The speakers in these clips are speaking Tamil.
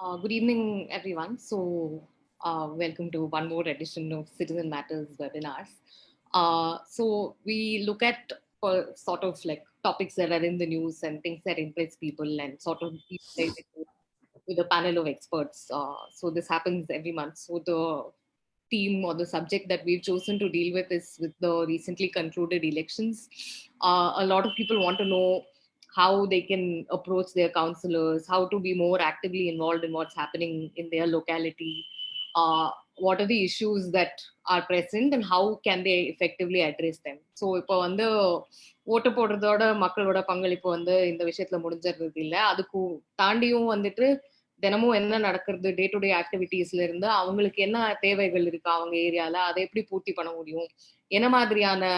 Good evening, everyone. Welcome to one more edition of Citizen Matters webinars. We look at sort of like topics that are in the news and things that impress people and sort of deep dive into with a panel of experts. This happens every month. So, the theme or the subject that we've chosen to deal with is with the recently concluded elections. A lot of people want to know how they can approach their counselors, how to be more actively involved in what's happening in their locality, what are the issues that are present and how can they effectively address them. So இப்போ வந்து ஓட்டு போடுறதோட மக்களோட பங்களிப்பு வந்து இந்த விஷயத்துல முடிஞ்சிடுறது இல்லை. அதுக்கு தாண்டியும் வந்துட்டு தினமும் என்ன நடக்கிறது, டே டு டே ஆக்டிவிட்டீஸ்ல இருந்து அவங்களுக்கு என்ன தேவைகள் இருக்கு அவங்க ஏரியால, அதை எப்படி பூர்த்தி பண்ண முடியும், என்ன மாதிரியான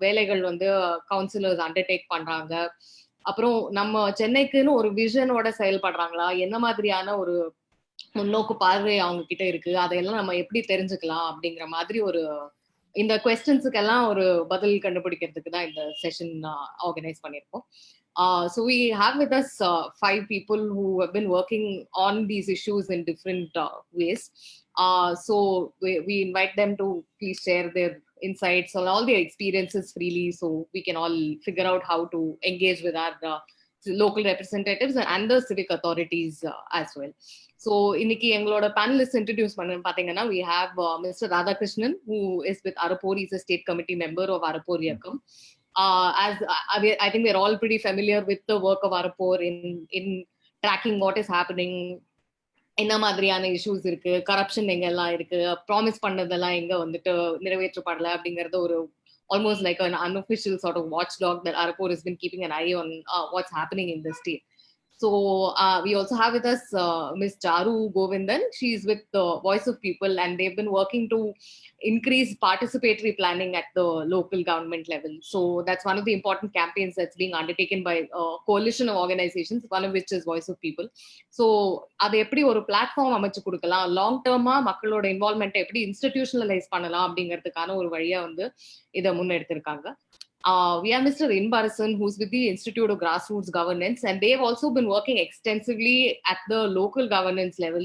வேலைகள் வந்து கவுன்சிலர்ஸ் அண்டர்டேக் பண்றாங்க, அப்புறம் நம்ம சென்னைக்குன்னு ஒரு விஷனோட செயல்படுறாங்களா, என்ன மாதிரியான ஒரு முன்னோக்கு பார்வை அவங்க கிட்ட இருக்கு, அதையெல்லாம் நம்ம எப்படி தெரிஞ்சுக்கலாம் அப்படிங்கிற மாதிரி ஒரு இந்த கொஸ்டின்ஸுக்கெல்லாம் ஒரு பதில் கண்டுபிடிக்கிறதுக்கு தான் இந்த செஷன் ஆர்கனைஸ் பண்ணியிருக்கோம். So we have with us five people who have been working on these issues in different ways. We invite them to please share their insights on all their experiences freely so we can all figure out how to engage with our local representatives and the civic authorities as well. So இன்னைக்கு எங்களோட panelists introduce பண்ண பாத்தீங்கன்னா we have Mr. Radhakrishnan who is with Arappor. He's a state committee member of Arappor Iyakkam. I think we're all pretty familiar with the work of Arappor in tracking what is happening, என்ன மாதிரியான இஷ்யூஸ் இருக்கு, கரப்ஷன் எங்கெல்லாம் இருக்கு, ப்ராமிஸ் பண்ணதெல்லாம் எங்க வந்துட்டு நிறைவேற்றப்படல அப்படிங்கறது ஒரு almost like an unofficial sort of watchdog that Arappor has been keeping an eye on what's happening in the state. So we also have with us Ms. Charu Govindan. She's with the Voice of People and they've been working to increase participatory planning at the local government level. So that's one of the important campaigns that's being undertaken by a coalition of organizations, one of which is Voice of People. So அதை எப்படி ஒரு பிளாட்ஃபார்ம் அமைச்சு கொடுக்கலாம், லாங் டேர்மா மக்களோட இன்வால்மெண்ட் எப்படி இன்ஸ்டிடியூஷனலைஸ் பண்ணலாம் அப்படிங்கிறதுக்கான ஒரு வழியா வந்து இதை முன்னெடுத்திருக்காங்க. We have Mr. Inbarasan, who's with the Institute of Grassroots Governance, and they've also been working extensively at the local governance level.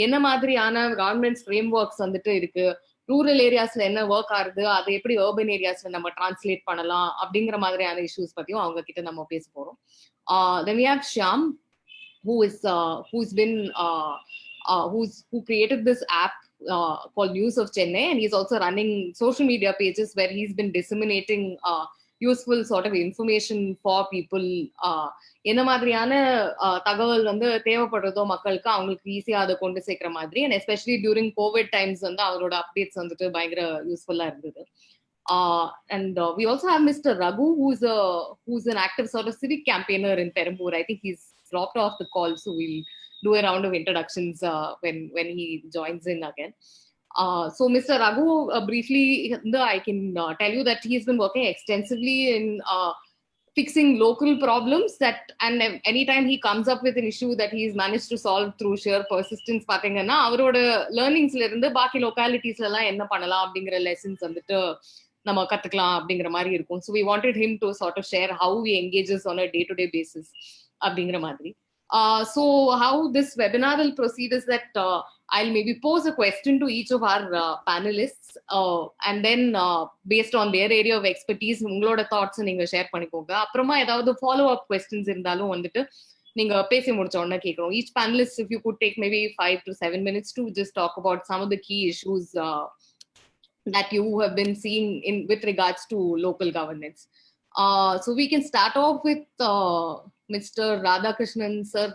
என்ன மாதிரியான கவர்மெண்ட்ஸ் ஃப்ரேம்வொர்க்ஸ் வந்துட்டு இருக்கு, ரூரல் ஏரியாஸ்ல என்ன ஒர்க் ஆகுது, அதை எப்படி அர்பன் ஏரியாஸ்ல நம்ம டிரான்ஸ்லேட் பண்ணலாம் அப்படிங்கிற மாதிரியான இஷ்யூஸ் பத்தியும் அவங்க கிட்ட நம்ம பேச போறோம். Then we have Shyam, who created this app called News of Chennai, and he's also running social media pages where he's been disseminating useful sort of information for people. என்ன மாதிரியான தகவல் வந்து தேவைப்படுறதோ மக்களுக்கு அவங்களுக்கு ஈஸியா அதை கொண்டு சேர்க்கிற மாதிரி, and especially during COVID times வந்து அவரோட அப்டேட்ஸ் வந்துட்டு பயங்கர யூஸ்ஃபுல்லா இருந்தது. We also have Mr. Raghu, who's an active sort of civic campaigner in Perambur. I think he's dropped off the call, so we'll do a round of introductions when he joins in again. So Mr. Raghu, briefly, I can tell you that he's been working extensively in fixing local problems and anytime he comes up with an issue that he's managed to solve through sheer persistence, பாத்தீங்கன்னா அவரோட லேர்னிங்ஸ்ல இருந்து பாக்கி லோகாலிட்டிஸ்ல எல்லாம் என்ன பண்ணலாம் அப்படிங்கிற லெசன்ஸ் வந்துட்டு நம்ம கத்துக்கலாம் அப்படிங்கிற மாதிரி இருக்கும். So we wanted him to sort of share how he engages on a day-to-day basis அப்படிங்கிற மாதிரி. So how this webinar will proceed is that I'll maybe pose a question to each of our panelists and then based on their area of expertise உங்களோட தாட்ஸ் நீங்க ஷேர் பண்ணிக்கோங்க. அப்புறமா ஏதாவது ஃபாலோ அப் கொஸ்டின்ஸ் இருந்தாலும் வந்துட்டு நீங்க பேசி முடிச்ச உடனே கேட்கணும். Each panelist, if you could take maybe 5 to 7 minutes to just talk about some of the key issues that you have been seeing with regards to local governance. So we can start off with Mr. Radhakrishnan sir.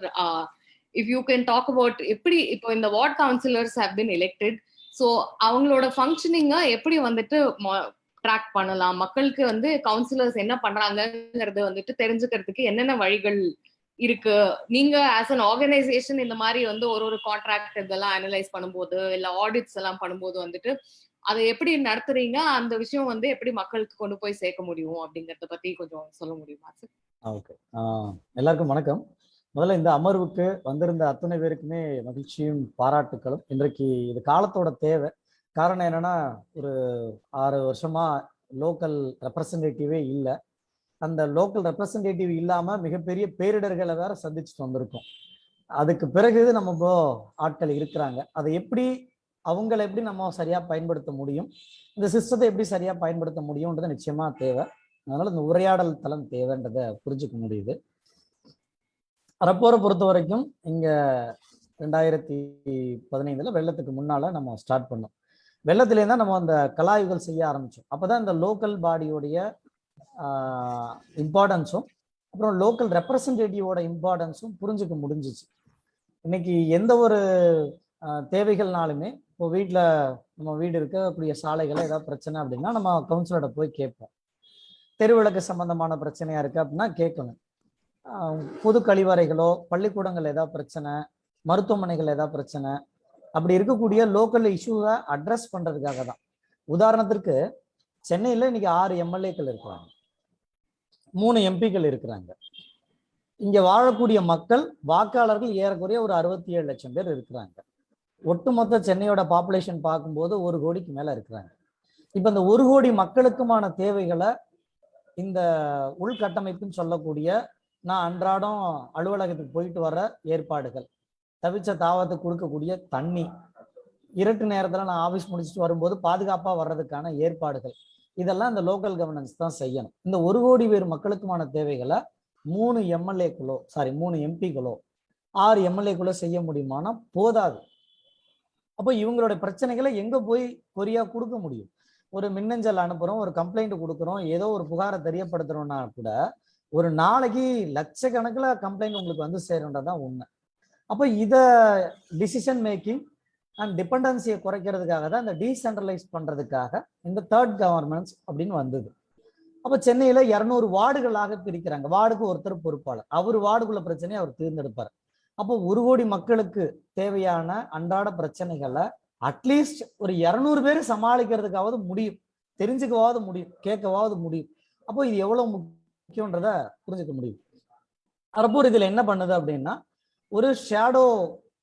If you can talk about எப்படி இப்போ இந்த ward counsellors have been elected, so அவங்களோட ஃபங்க்ஷனிங்கை எப்படி வந்துட்டு ட்ராக் பண்ணலாம், மக்களுக்கு வந்து கவுன்சிலர்ஸ் என்ன பண்றாங்கிறது வந்துட்டு தெரிஞ்சுக்கிறதுக்கு என்னென்ன வழிகள் இருக்கு, நீங்க ஆஸ் அன் ஆர்கனைசேஷன் இந்த மாதிரி வந்து ஒரு கான்ட்ராக்ட் இதெல்லாம் அனலைஸ் பண்ணும்போது இல்ல ஆடிட்ஸ் எல்லாம் பண்ணும்போது வந்துட்டு அதை எப்படி நடத்துறீங்க, அந்த விஷயம் வந்து எப்படி மக்களுக்கு கொண்டு போய் சேர்க்க முடியும் அப்படிங்கறத பத்தி கொஞ்சம் சொல்ல முடியுமா சார்? ஓகே, எல்லாருக்கும் வணக்கம். முதல்ல இந்த அமர்வுக்கு வந்திருந்த அத்தனை பேருக்குமே மகிழ்ச்சியும் பாராட்டுக்களும். இன்றைக்கு இது காலத்தோட தேவை. காரணம் என்னன்னா, ஒரு 6 வருஷமா லோக்கல் ரெப்ரசன்டேட்டிவே இல்லை. அந்த லோக்கல் ரெப்ரசன்டேட்டிவ் இல்லாம மிகப்பெரிய பேரிடர்களை வேற சந்திச்சுட்டு வந்திருக்கோம். அதுக்கு பிறகு நம்ம இப்போ ஆட்கள் இருக்கிறாங்க. அதை எப்படி அவங்களை எப்படி நம்ம சரியா பயன்படுத்த முடியும், இந்த சிஸ்டத்தை எப்படி சரியா பயன்படுத்த முடியும்ன்றது நிச்சயமா தேவை. அதனால இந்த உரையாடல் தளம் தேவைன்றதை புரிஞ்சுக்க முடியுது. அரப்போரை பொறுத்த வரைக்கும் இங்க 2015 வெள்ளத்துக்கு முன்னால நம்ம ஸ்டார்ட் பண்ணோம். வெள்ளத்திலே தான் நம்ம அந்த கலாய்வுகள் செய்ய ஆரம்பிச்சோம். அப்பதான் இந்த லோக்கல் பாடியோடைய இம்பார்ட்டன்ஸும் அப்புறம் லோக்கல் ரெப்ரசன்டேட்டிவோட இம்பார்ட்டன்ஸும் புரிஞ்சுக்க முடிஞ்சிச்சு. இன்னைக்கு எந்த ஒரு தேவைகள்னாலுமே இப்போ வீட்டில் நம்ம வீடு இருக்கக்கூடிய சாலைகளை ஏதாவது பிரச்சனை அப்படின்னா நம்ம கவுன்சிலர்கிட்ட போய் கேட்போம். தெருவிளக்கு சம்பந்தமான பிரச்சனையா இருக்கு அப்படின்னா கேட்கணும். பொது கழிவறைகளோ பள்ளிக்கூடங்கள் ஏதாவது பிரச்சனை, மருத்துவமனைகள் ஏதாவது பிரச்சனை, அப்படி இருக்கக்கூடிய லோக்கல் இஷ்யூவை அட்ரஸ் பண்றதுக்காக தான். உதாரணத்திற்கு சென்னையில் இன்னைக்கு 6 எம்எல்ஏக்கள் இருக்கிறாங்க, 3 எம்பிக்கள் இருக்கிறாங்க. இங்க வாழக்கூடிய மக்கள் வாக்காளர்கள் ஏறக்குறைய ஒரு 67 லட்சம் பேர் இருக்கிறாங்க. ஒட்டுமொத்த சென்னையோட பாப்புலேஷன் பார்க்கும்போது 1 கோடிக்கு மேல இருக்கிறாங்க. இப்ப இந்த 1 கோடி மக்களுக்குமான தேவைகளை இந்த உள்கட்டமைப்புன்னு சொல்லக்கூடிய நான் அன்றாடம் அலுவலகத்துக்கு போயிட்டு வர ஏற்பாடுகள், தவிச்ச தாவத்துக்கு கொடுக்கக்கூடிய தண்ணி, இரட்டு நேரத்துல நான் ஆபீஸ் முடிச்சுட்டு வரும்போது பாதுகாப்பா வர்றதுக்கான ஏற்பாடுகள், இதெல்லாம் இந்த லோக்கல் கவர்னன்ஸ் தான் செய்யணும். இந்த 1 கோடி பேர் மக்களுக்குமான தேவைகளை 3 எம்எல்ஏக்களோ 3 எம்பிக்களோ 6 எம்எல்ஏக்களோ செய்ய முடியுமானா போதாது. அப்போ இவங்களோட பிரச்சனைகளை எங்க போய் கொரியா கொடுக்க முடியும்? ஒரு மின்னஞ்சல் அனுப்புறோம், ஒரு கம்ப்ளைண்ட் கொடுக்குறோம், ஏதோ ஒரு புகாரை தெரியப்படுத்துறோம்னா கூட ஒரு நாளைக்கு லட்சக்கணக்கில் கம்ப்ளைண்ட் உங்களுக்கு வந்து சேருன்றதான் உண்மை. அப்போ இதை டிசிஷன் மேக்கிங் அண்ட் டிபெண்டன்சியை குறைக்கிறதுக்காக தான் இந்த டீசென்ட்ரலைஸ் பண்றதுக்காக இந்த தேர்ட் கவர்னன்ஸ் அப்படின்னு வந்தது. அப்போ சென்னையில 200 வார்டுகளாக பிரிக்கிறாங்க. வார்டுக்கு ஒருத்தர் பொறுப்பாளர், அவர் வார்டுக்குள்ள பிரச்சனையை அவர் தேர்ந்தெடுப்பார். அப்போ 1 கோடி மக்களுக்கு தேவையான அன்றாட பிரச்சனைகளை அட்லீஸ்ட் ஒரு 200 பேர் சமாளிக்கிறதுக்காவது முடியும், தெரிஞ்சுக்கவாவது முடியும், கேட்கவாவது முடியும். அப்போ இது எவ்வளவு முக்கியன்றத புரிஞ்சுக்க முடியும். அரப்பூர் இதுல என்ன பண்ணுது அப்படின்னா, ஒரு ஷேடோ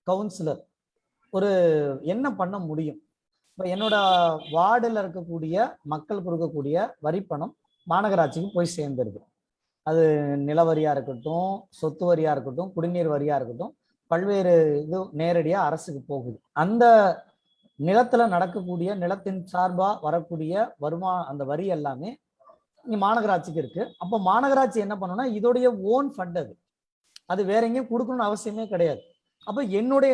கவுன்சிலர் ஒரு என்ன பண்ண முடியும்? இப்போ என்னோட வார்டில் இருக்கக்கூடிய மக்கள் கொடுக்கக்கூடிய வரிப்பணம் மாநகராட்சிக்கு போய் சேர்ந்துருது. அது நிலவரியா இருக்கட்டும், சொத்து வரியா இருக்கட்டும், குடிநீர் வரியா இருக்கட்டும், பல்வேறு இது நேரடியா அரசுக்கு போகுது. அந்த நிலத்துல நடக்கக்கூடிய நிலத்தின் சார்பா வரக்கூடிய அந்த வரி எல்லாமே இங்க மாநகராட்சிக்கு இருக்கு. அப்போ மாநகராட்சி என்ன பண்ணணும்னா இதோடைய ஓன் ஃபண்ட், அது வேற எங்கேயும் கொடுக்கணும்னு அவசியமே கிடையாது. அப்ப என்னுடைய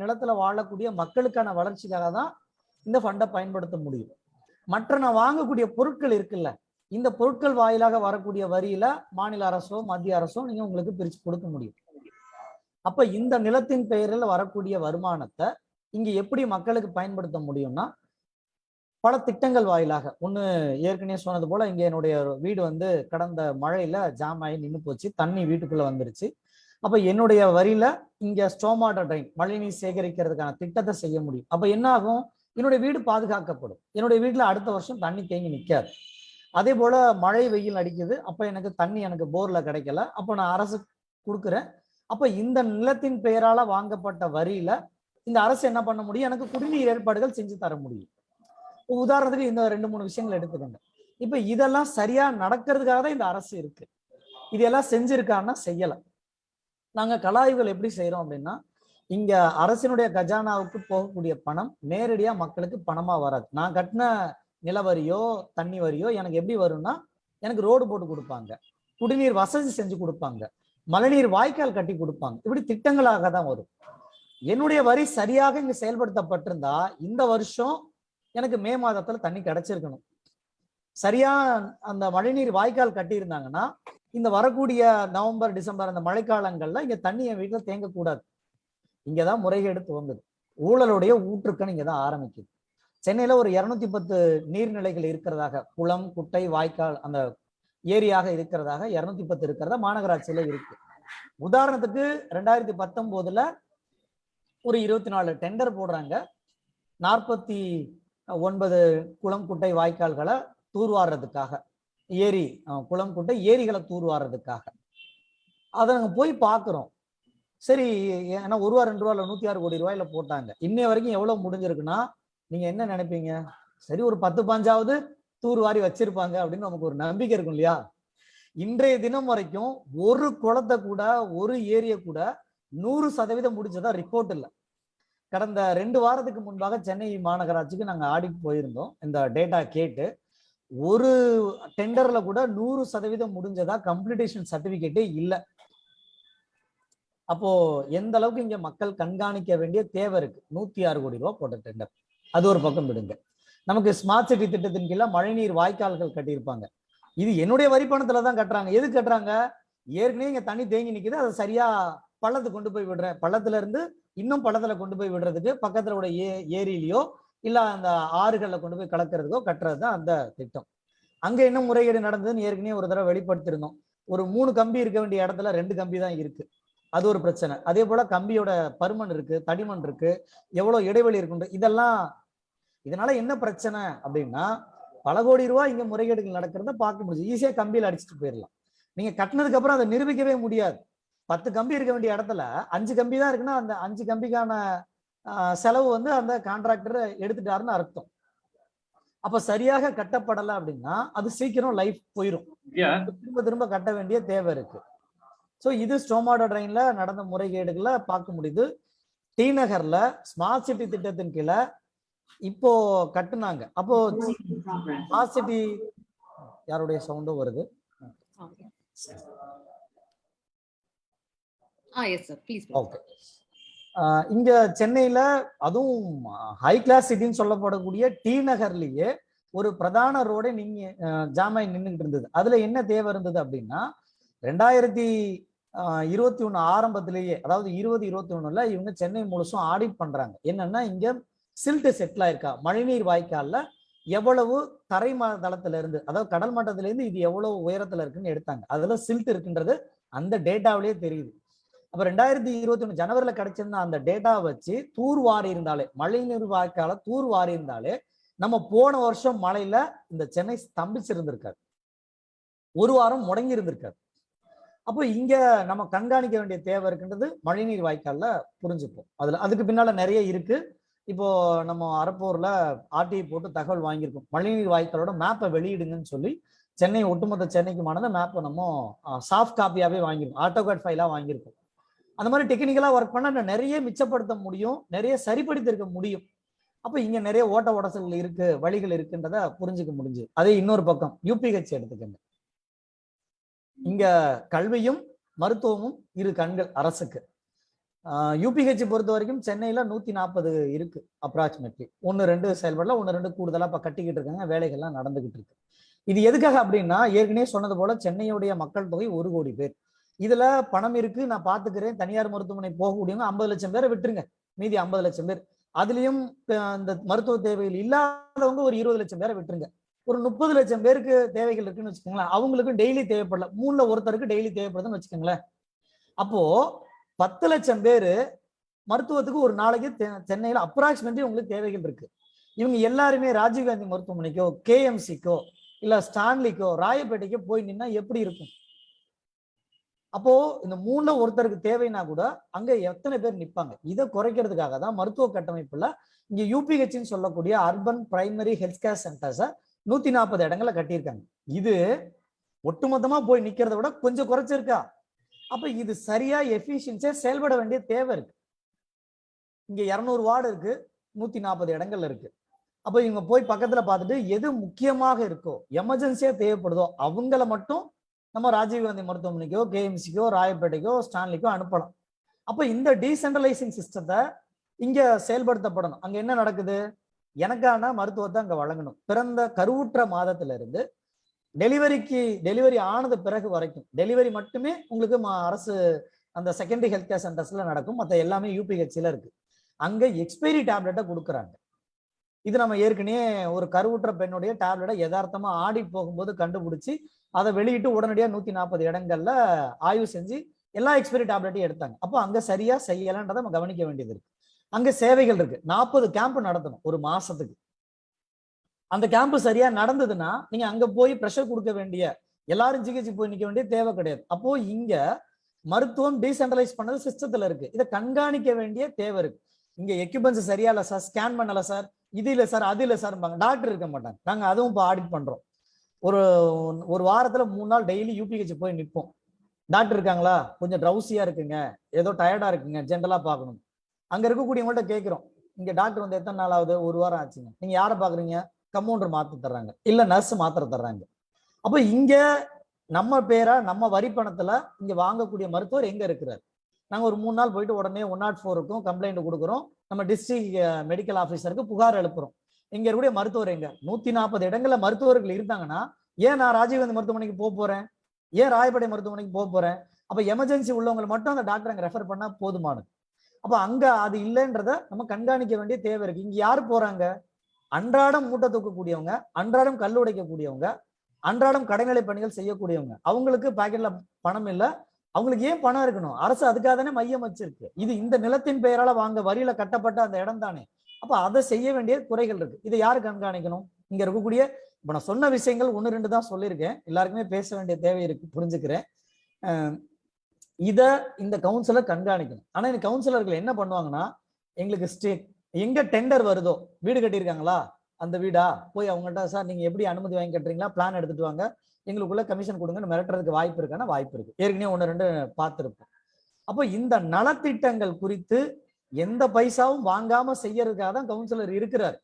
நிலத்துல வாழக்கூடிய மக்களுக்கான வளர்ச்சிக்காக தான் இந்த ஃபண்டை பயன்படுத்த முடியும். மற்ற நான் வாங்கக்கூடிய பொருட்கள் இருக்குல்ல, இந்த பொருட்கள் வாயிலாக வரக்கூடிய வரியில மாநில அரசோ மத்திய அரசோ நீங்க உங்களுக்கு பிரிச்சு கொடுக்க முடியும். அப்ப இந்த நிலத்தின் பெயரில் வரக்கூடிய வருமானத்தை இங்க எப்படி மக்களுக்கு பயன்படுத்த முடியும்னா பல திட்டங்கள் வாயிலாக. ஒண்ணு ஏற்கனவே சொன்னது போல இங்க என்னுடைய வீடு வந்து கடந்த மழையில ஜாம் ஆகி நின்று போச்சு, தண்ணி வீட்டுக்குள்ள வந்துருச்சு. அப்ப என்னுடைய வரியில இங்க ஸ்டோம் வாட்டர் ட்ரெயின், மழைநீர் சேகரிக்கிறதுக்கான திட்டத்தை செய்ய முடியும். அப்ப என்ன ஆகும்? என்னுடைய வீடு பாதுகாக்கப்படும், என்னுடைய வீட்டுல அடுத்த வருஷம் தண்ணி தேங்கி நிற்காது. அதே போல மழை வெயில் அடிக்குது, அப்ப எனக்கு தண்ணி எனக்கு போர்ல கிடைக்கல, அப்ப நான் அரசு கொடுக்குறேன். அப்ப இந்த நிலத்தின் பெயரால வாங்கப்பட்ட வரியில இந்த அரசு என்ன பண்ண முடியும்? எனக்கு குடிநீர் ஏற்பாடுகள் செஞ்சு தர முடியும். உதாரணத்துக்கு இந்த 2-3 விஷயங்கள் எடுத்துக்கோங்க. இப்ப இதெல்லாம் சரியா நடக்கிறதுக்காக தான் இந்த அரசு இருக்கு. இதெல்லாம் செஞ்சிருக்காங்கன்னா செய்யல. நாங்க கலாய்வுகள் எப்படி செய்யறோம் அப்படின்னா, இங்க அரசினுடைய கஜானாவுக்கு போகக்கூடிய பணம் நேரடியா மக்களுக்கு பணமா வராது. நான் கட்டின நிலவரியோ தண்ணி வரியோ எனக்கு எப்படி வரும்னா, எனக்கு ரோடு போட்டு கொடுப்பாங்க, குடிநீர் வசதி செஞ்சு கொடுப்பாங்க, மழைநீர் வாய்க்கால் கட்டி கொடுப்பாங்க, இப்படி திட்டங்களாக தான் வரும். என்னுடைய வரி சரியாக இங்க செயல்படுத்தப்பட்டிருந்தா இந்த வருஷம் எனக்கு மே மாதத்துல தண்ணி கிடைச்சிருக்கணும். சரியா அந்த மழைநீர் வாய்க்கால் கட்டி இருந்தாங்கன்னா இந்த வரக்கூடிய நவம்பர் டிசம்பர் அந்த மழைக்காலங்கள்ல இங்க தண்ணி என் வீட்டுல தேங்கக்கூடாது. இங்கதான் முறைகேடு துவங்குது, ஊழலுடைய ஊற்றுக்கண் இங்கதான் ஆரம்பிக்குது. சென்னையில ஒரு 210 நீர்நிலைகள் இருக்கிறதாக, குளம் குட்டை வாய்க்கால் அந்த ஏரியாக இருக்கிறதாக 210 இருக்கிறதா மாநகராட்சியில இருக்கு. உதாரணத்துக்கு 2019 ஒரு 24 டெண்டர் போடுறாங்க, 49 குளம் குட்டை வாய்க்கால்களை தூர்வாடுறதுக்காக, ஏரி குளம் குட்டை ஏரிகளை தூர்வாடுறதுக்காக. அதை நாங்க போய் பாக்குறோம். சரி, ஏன்னா ₹1 2 106 கோடி ரூபாயில போட்டாங்க. இன்னைய வரைக்கும் எவ்வளவு முடிஞ்சிருக்குன்னா நீங்க என்ன நினைப்பீங்க? சரி, ஒரு 10-15 தூர்வாரி வச்சிருப்பாங்க அப்படின்னு நமக்கு ஒரு நம்பிக்கை இருக்கும் இல்லையா? இன்றைய தினம் வரைக்கும் ஒரு குளத்தை கூட, ஒரு ஏரியை கூட 100% முடிஞ்சதா ரிப்போர்ட் இல்லை. கடந்த 2 வாரத்துக்கு முன்பாக சென்னை மாநகராட்சிக்கு நாங்க ஆடிட் போயிருந்தோம். இந்த டேட்டா கேட்டு ஒரு டெண்டர்ல கூட 100% முடிஞ்சதா கம்ப்ளீட்டேஷன் சர்டிபிகேட்டே இல்லை. அப்போ எந்த அளவுக்கு இங்க மக்கள் கண்காணிக்க வேண்டிய தேவை இருக்கு. 106 கோடி ரூபாய் போட்ட டெண்டர், அது ஒரு பக்கம் விடுங்க. நமக்கு ஸ்மார்ட் சிட்டி திட்டத்தின் கீழே மழைநீர் வாய்க்கால்கள் கட்டியிருப்பாங்க. இது என்னுடைய வரிப்பணத்துல தான் கட்டுறாங்க. எது கட்டுறாங்க? ஏற்கனவே இங்க தண்ணி தேங்கி நிக்குது, அதை சரியா பள்ளத்துக்கு கொண்டு போய் விடுறேன், பள்ளத்துல இருந்து இன்னும் பள்ளத்துல கொண்டு போய் விடுறதுக்கு பக்கத்துல உள்ள ஏரியிலையோ இல்ல அந்த ஆறுகள்ல கொண்டு போய் கலக்கிறதுக்கோ கட்டுறது தான் அந்த திட்டம். அங்க என்ன முறைகேடு நடந்ததுன்னு ஏற்கனவே ஒரு தடவை வெளிப்படுத்திருந்தோம். ஒரு 3 கம்பி இருக்க வேண்டிய இடத்துல 2 கம்பி தான் இருக்கு. அது ஒரு பிரச்சனை. அதே போல கம்பியோட பருமன் இருக்கு, தடிமன் இருக்கு, எவ்வளவு இடைவெளி இருக்கு, இதெல்லாம். இதனால என்ன பிரச்சனை அப்படின்னா, பல கோடி ரூபாய் இங்க முறைகேடுகள் நடக்கிறத பார்க்க முடியும். ஈஸியா கம்பியில அடிச்சுட்டு போயிடலாம். நீங்க கட்டினதுக்கு அப்புறம் அதை நிரூபிக்கவே முடியாது. 10 கம்பி இருக்க வேண்டிய இடத்துல 5 கம்பி தான் இருக்குன்னா அந்த 5 கம்பிக்கான செலவு வந்து அந்த கான்ட்ராக்டர் எடுத்துட்டாருன்னு அர்த்தம். அப்ப சரியாக கட்டப்படலை அப்படின்னா அது சீக்கிரம் லைஃப் போயிடும். திரும்ப திரும்ப கட்ட வேண்டிய தேவை இருக்கு. ஸோ இது ஸ்டோமாடோ ட்ரெயின்ல நடந்த முறைகேடுகளை பார்க்க முடியுது. டி நகர்ல ஸ்மார்ட் சிட்டி திட்டத்தின் கீழே இப்போ கட்டுனாங்க. அப்போ ஸ்மார்ட் சிட்டி யாருடைய சவுண்டும் வருது. ஓகே. இங்க சென்னையில அதுவும் ஹை கிளாஸ் சிட்டின்னு சொல்லப்படக்கூடிய டி நகர்லயே ஒரு பிரதான ரோடே நீங்க ஜாமாய் நின்றுட்டு இருந்தது. அதுல என்ன தேவை இருந்தது அப்படின்னா, 2021 ஆரம்பத்திலேயே, அதாவது 2021ல இவங்க சென்னை முழுசும் ஆடிட் பண்றாங்க. என்னன்னா, இங்க சில்ட் செட்டில் ஆயிருக்கா, மழைநீர் வாய்க்கால்ல எவ்வளவு தரை தளத்துல இருந்து, அதாவது கடல் மட்டத்துல இருந்து இது எவ்வளவு உயரத்துல இருக்குன்னு எடுத்தாங்க. அதுல சில்ட் இருக்குன்றது அந்த டேட்டாவிலேயே தெரியுது. அப்ப 2021 ஜனவரியில கிடைச்சிருந்த அந்த டேட்டா வச்சு தூர்வாரி இருந்தாலே, மழைநீர் வாய்க்கால தூர்வாரி இருந்தாலே நம்ம போன வருஷம் மழையில இந்த சென்னை ஸ்தம்பிச்சிருந்திருக்காரு, ஒரு வாரம் முடங்கி இருந்திருக்காரு. அப்போ இங்க நம்ம கண்காணிக்க வேண்டிய தேவை இருக்குன்றது மழைநீர் வாய்க்கால்ல புரிஞ்சுப்போம். அதுக்கு பின்னால நிறைய இருக்கு. இப்போ நம்ம அரப்பூர்ல ஆர்டிஐ போட்டு தகவல் வாங்கியிருக்கோம். மழைநீர் வாய்க்காலோட மேப்பை வெளியிடுங்கன்னு சொல்லி சென்னை ஒட்டுமொத்த சென்னைக்குமானது மேப்பை நம்ம சாஃப்ட் காப்பியாவே வாங்கியிருக்கோம், ஆட்டோகாட் ஃபைலா வாங்கியிருக்கோம். அந்த மாதிரி டெக்னிக்கலா ஒர்க் பண்ண நிறைய மிச்சப்படுத்த முடியும், நிறைய சரிப்படுத்திருக்க முடியும். அப்ப இங்க நிறைய ஓட்ட உடசல் இருக்கு, வழிகள் இருக்குன்றத புரிஞ்சுக்க முடிஞ்சு. அதே இன்னொரு பக்கம் யூபிஹெச் எடுத்துக்கங்க. இங்க கல்வியும் மருத்துவமும் இரு கண்கள் அரசுக்கு. யூபிஹெச் பொறுத்த வரைக்கும் சென்னையில 140 இருக்கு அப்ராக்சிமேட்லி. 1-2 செயல்படல, 1-2 கூடுதலா இப்ப கட்டிக்கிட்டு இருக்காங்க, வேலைகள்லாம் நடந்துகிட்டு இருக்கு. இது எதுக்காக அப்படின்னா, ஏற்கனவே சொன்னது போல சென்னையுடைய மக்கள் தொகை 1 கோடி பேர். இதுல பணம் இருக்கு, நான் பாத்துக்கிறேன், தனியார் மருத்துவமனை போகக்கூடியவங்க 50 லட்சம் பேரை விட்டுருங்க, மீதி 50 லட்சம் பேர். அதுலயும் இந்த மருத்துவ தேவைகள் இல்லாதவங்க ஒரு 20 லட்சம் பேரை விட்டுருங்க. ஒரு 30 லட்சம் பேருக்கு தேவைகள் இருக்குன்னு வச்சுக்கோங்களேன். அவங்களுக்கு டெய்லி தேவைப்படல, 3ல ஒருத்தருக்கு டெய்லி தேவைப்படுதுன்னு வச்சுக்கோங்களேன். அப்போ 10 லட்சம் பேரு மருத்துவத்துக்கு ஒரு நாளைக்கு சென்னையில அப்ராக்சிமேட்லி உங்களுக்கு தேவைகள் இருக்கு. இவங்க எல்லாருமே ராஜீவ்காந்தி மருத்துவமனைக்கோ கேஎம்சிக்கோ இல்ல ஸ்டான்லிக்கோ ராயப்பேட்டைக்கோ போய் நின்னா எப்படி இருக்கும்? அப்போ இந்த 3ல ஒருத்தருக்கு தேவைன்னா கூட அங்க எத்தனை பேர் நிற்பாங்க? இதை குறைக்கிறதுக்காக தான் மருத்துவ கட்டமைப்புல இங்க யூபிஹெச்ன்னு சொல்லக்கூடிய அர்பன் பிரைமரி ஹெல்த் கேர் சென்டர்ஸ 140 இடங்களை கட்டியிருக்காங்க. இது ஒட்டுமொத்தமா போய் நிக்கிறத விட கொஞ்சம் குறைச்சிருக்கா? அப்ப இது சரியா எஃபிஷியன்சியா செயல்பட வேண்டிய தேவை இருக்கு. இங்க 200 வார்டு இருக்கு, 140 இடங்கள் இருக்கு. அப்ப இவங்க போய் பக்கத்துல பார்த்துட்டு எது முக்கியமாக இருக்கோ, எமர்ஜென்சியா தேவைப்படுதோ அவங்கள மட்டும் நம்ம ராஜீவ்காந்தி மருத்துவமனைக்கோ கேஎம்சிக்கோ ராயப்பேட்டைக்கோ ஸ்டான்லிக்கோ அனுப்பலாம். அப்ப இந்த டீசென்ட்ரலைசிங் சிஸ்டத்தை இங்க செயல்படுத்தப்படணும். அங்க என்ன நடக்குது? எனக்கான மருத்துவத்தை அங்க வழங்கணும். பிறந்த கருவுற்ற மாதத்துல இருந்து டெலிவரி ஆனது பிறகு வரைக்கும், டெலிவரி மட்டுமே உங்களுக்கு அரசு அந்த செகண்டரி ஹெல்த் கேர் சென்டர்ஸ்ல நடக்கும். மற்ற எல்லாமே யூபிஹெச்ல இருக்கு. அங்க எக்ஸ்பைரி டேப்லெட்டை கொடுக்குறாங்க. இது நம்ம ஏற்கனவே ஒரு கருவுற்ற பெண்ணுடைய டேப்லெட்டை யதார்த்தமா ஆடிட் போகும்போது கண்டுபிடிச்சி அதை வெளியிட்டு உடனடியாக 140 இடங்கள்ல ஆய்வு செஞ்சு எல்லா எக்ஸ்பைரி டேப்லெட்டையும் எடுத்தாங்க. அப்போ அங்க சரியா செய்யலன்றதை நம்ம கவனிக்க வேண்டியது இருக்கு. அங்க சேவைகள் இருக்கு. 40 கேம்ப் நடத்தணும் ஒரு மாசத்துக்கு. அந்த கேம்ப் சரியா நடந்ததுன்னா நீங்க அங்க போய் ப்ரெஷர் கொடுக்க வேண்டிய, எல்லாரும் ஜிஹெச் போய் நிக்க வேண்டிய தேவை கிடையாது. அப்போ இங்க மருத்துவம் டீசென்ட்ரலைஸ் பண்ணது சிஸ்டத்துல இருக்கு. இதை கண்காணிக்க வேண்டிய தேவை இருக்கு. இங்க எக்யூப்மெண்ட்ஸ் சரியா இல்ல சார், ஸ்கேன் பண்ணல சார், இது இல்ல சார், அது இல்ல சார், டாக்டர் இருக்க மாட்டாங்க. நாங்க அதுவும் இப்போ ஆடிட் பண்றோம். ஒரு வாரத்துல 3 நாள் டெய்லி யூபிஹெச் போய் நிற்போம். டாக்டர் இருக்காங்களா, கொஞ்சம் ட்ரௌசியா இருக்குங்க, ஏதோ டயர்டா இருக்குங்க, ஜென்ரலா பார்க்கணும். அங்க இருக்கக்கூடியவங்கள்ட்ட கேட்கிறோம், இங்க டாக்டர் வந்து எத்தனை நாள் ஆகுது, ஒரு வாரம் ஆச்சுங்க. நீங்க யாரை பாக்குறீங்க, கம்பவுண்டர் மாத்த தர்றாங்க, இல்ல நர்ஸ் மாத்திரை தர்றாங்க. அப்ப இங்க நம்ம பேரா நம்ம வரி பணத்துல இங்க வாங்கக்கூடிய மருத்துவர் எங்க இருக்கிறார்? நாங்க ஒரு 3 நாள் போயிட்டு உடனே 104க்கும் கம்ப்ளைண்ட் கொடுக்குறோம், நம்ம டிஸ்ட்ரிக்ட் மெடிக்கல் ஆபீசருக்கு புகார் எழுப்புறோம். இங்க இருக்கக்கூடிய மருத்துவர் எங்க? 140 இடங்கள்ல மருத்துவர்கள் இருந்தாங்கன்னா ஏன் நான் ராஜீவ்காந்தி மருத்துவமனைக்கு போறேன், ஏன் ராயப்பேட்டை மருத்துவமனைக்கு போறேன்? அப்ப எமர்ஜென்சி உள்ளவங்களை மட்டும் அந்த டாக்டர் அங்க ரெஃபர் பண்ணா போதுமானது. அப்ப அங்க அது இல்லைன்றத நம்ம கண்காணிக்க வேண்டிய தேவை இருக்கு. இங்க யாரு போறாங்க? அன்றாடம் மூட்டை தூக்கக்கூடியவங்க, அன்றாடம் கல் உடைக்கக்கூடியவங்க, அன்றாடம் கடைநிலை பணிகள் செய்யக்கூடியவங்க. அவங்களுக்கு பாக்கெட்ல பணம் இல்ல. அவங்களுக்கு ஏன் பணம் இருக்கணும்? அரசு அதுக்காக தானே மையம் வச்சிருக்கு. இது இந்த நிலத்தின் பெயரால வாங்க வரியில கட்டப்பட்ட அந்த இடம் தானே. அப்ப அதை செய்ய வேண்டிய குறைகள் இருக்கு. இதை யாரு கண்காணிக்கணும்? இங்க இருக்கக்கூடிய, இப்ப நான் சொன்ன விஷயங்கள் 1-2 தான் சொல்லியிருக்கேன். எல்லாருக்குமே பேச வேண்டிய தேவை இருக்கு, புரிஞ்சுக்கிறேன். இத இந்த கவுன்சிலர் கண்காணிக்கணும். ஆனா இந்த கவுன்சிலர்கள் என்ன பண்ணுவாங்கன்னா, எங்களுக்கு எங்க டெண்டர் வருதோ, வீடு கட்டியிருக்காங்களா அந்த வீடா போய் அவங்கள்ட்ட, சார் நீங்க எப்படி அனுமதி வாங்கி கட்டுறீங்களா, பிளான் எடுத்துட்டு வாங்க, எங்களுக்குள்ள கமிஷன் கொடுங்கன்னு மிரட்டுறதுக்கு வாய்ப்பு இருக்கான வாய்ப்பு இருக்கு. ஏற்கனவே 1-2 பார்த்திருப்போம். அப்போ இந்த நலத்திட்டங்கள் குறித்து எந்த பைசாவும் வாங்காம செய்யறதுக்காக தான் கவுன்சிலர் இருக்கிறார்.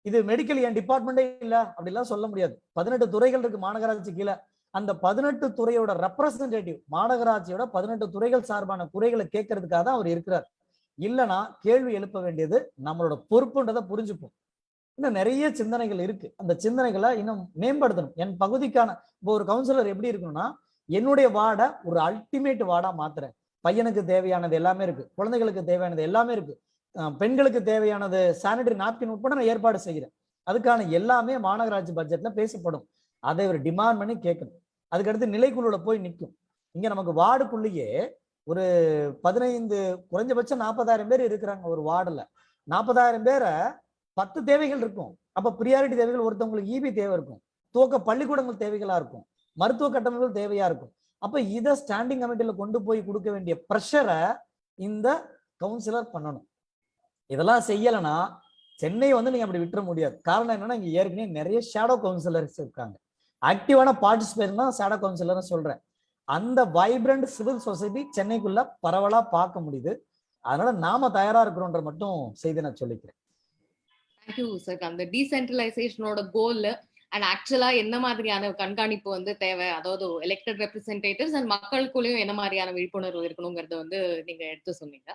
இது மெடிக்கல் என் டிபார்ட்மெண்டே இல்ல அப்படிலாம் சொல்ல முடியாது. 18 துறைகள் இருக்கு மாநகராட்சி கீழே. அந்த 18 துறையோட ரெப்ரசன்டேட்டிவ், மாநகராட்சியோட 18 துறைகள் சார்பான குறைகளை கேட்கறதுக்காக தான் அவர் இருக்கிறார். இல்லைன்னா கேள்வி எழுப்ப வேண்டியது நம்மளோட பொறுப்புன்றதை புரிஞ்சுப்போம். இன்னும் நிறைய சிந்தனைகள் இருக்கு. அந்த சிந்தனைகளை இன்னும் மேம்படுத்தணும். என் பகுதிக்கான இப்போ ஒரு கவுன்சிலர் எப்படி இருக்கணும்னா, என்னுடைய வார்டை ஒரு அல்டிமேட் வார்டா மாத்துறேன். பையனுக்கு தேவையானது எல்லாமே இருக்கு, குழந்தைகளுக்கு தேவையானது எல்லாமே இருக்கு, பெண்களுக்கு தேவையானது சானிடரி நாப்கின் உட்பட நான் ஏற்பாடு செய்கிறேன். அதுக்கான எல்லாமே மாநகராட்சி பட்ஜெட்ல பேசப்படும். அதை ஒரு டிமாண்ட் பண்ணி கேட்கணும். அதுக்கடுத்து நிலைக்குழுல போய் நிற்கும். இங்க நமக்கு வார்டுக்குள்ளேயே ஒரு 15, குறைஞ்சபட்சம் 40,000 பேர் இருக்கிறாங்க ஒரு வார்டுல. 40,000 பேரை 10 தேவைகள் இருக்கும். அப்ப பிரியாரிட்டி தேவைகள், ஒருத்தவங்களுக்கு இபி தேவை இருக்கும், துவக்க பள்ளிக்கூடங்கள் தேவைகளா இருக்கும், மருத்துவ கட்டமைப்புகள் தேவையா இருக்கும். அப்ப இதை ஸ்டாண்டிங் கமிட்டியில கொண்டு போய் கொடுக்க வேண்டிய பிரஷரை இந்த கவுன்சிலர் பண்ணணும். இதெல்லாம் செய்யலைன்னா சென்னை வந்து நீங்க அப்படி விட்டுற முடியாது. காரணம் என்னன்னா, இங்க ஏற்கனவே நிறைய ஷேடோ கவுன்சிலர்ஸ் இருக்காங்க. ஆக்டிவான பார்ட்டிசிபேஷன் தான் ஷேடோ கவுன்சிலர் சொல்றேன். அந்த வைப்ரண்ட் சிவில் சொசைட்டி சென்னைக்குள்ள பரவலா பார்க்க முடியுது. அதனால நாம தயாரா இருக்கிறோன்ற மட்டும் செய்தி நான் சொல்லிக்கிறேன். Thank you sir. அந்த டீசென்ட்ரலைசேஷனோட கோல் அண்ட் ஆக்சுவலா என்ன மாதிரியான கண்காணிப்பு வந்து தேவை, அதாவது எலெக்டட் ரெப்ரசன்டேட்டிவ்ஸ் அண்ட் மக்களுக்குள்ளேயும் என்ன மாதிரியான விழிப்புணர்வு இருக்கணுங்கிறத வந்து நீங்க எடுத்து சொன்னீங்க.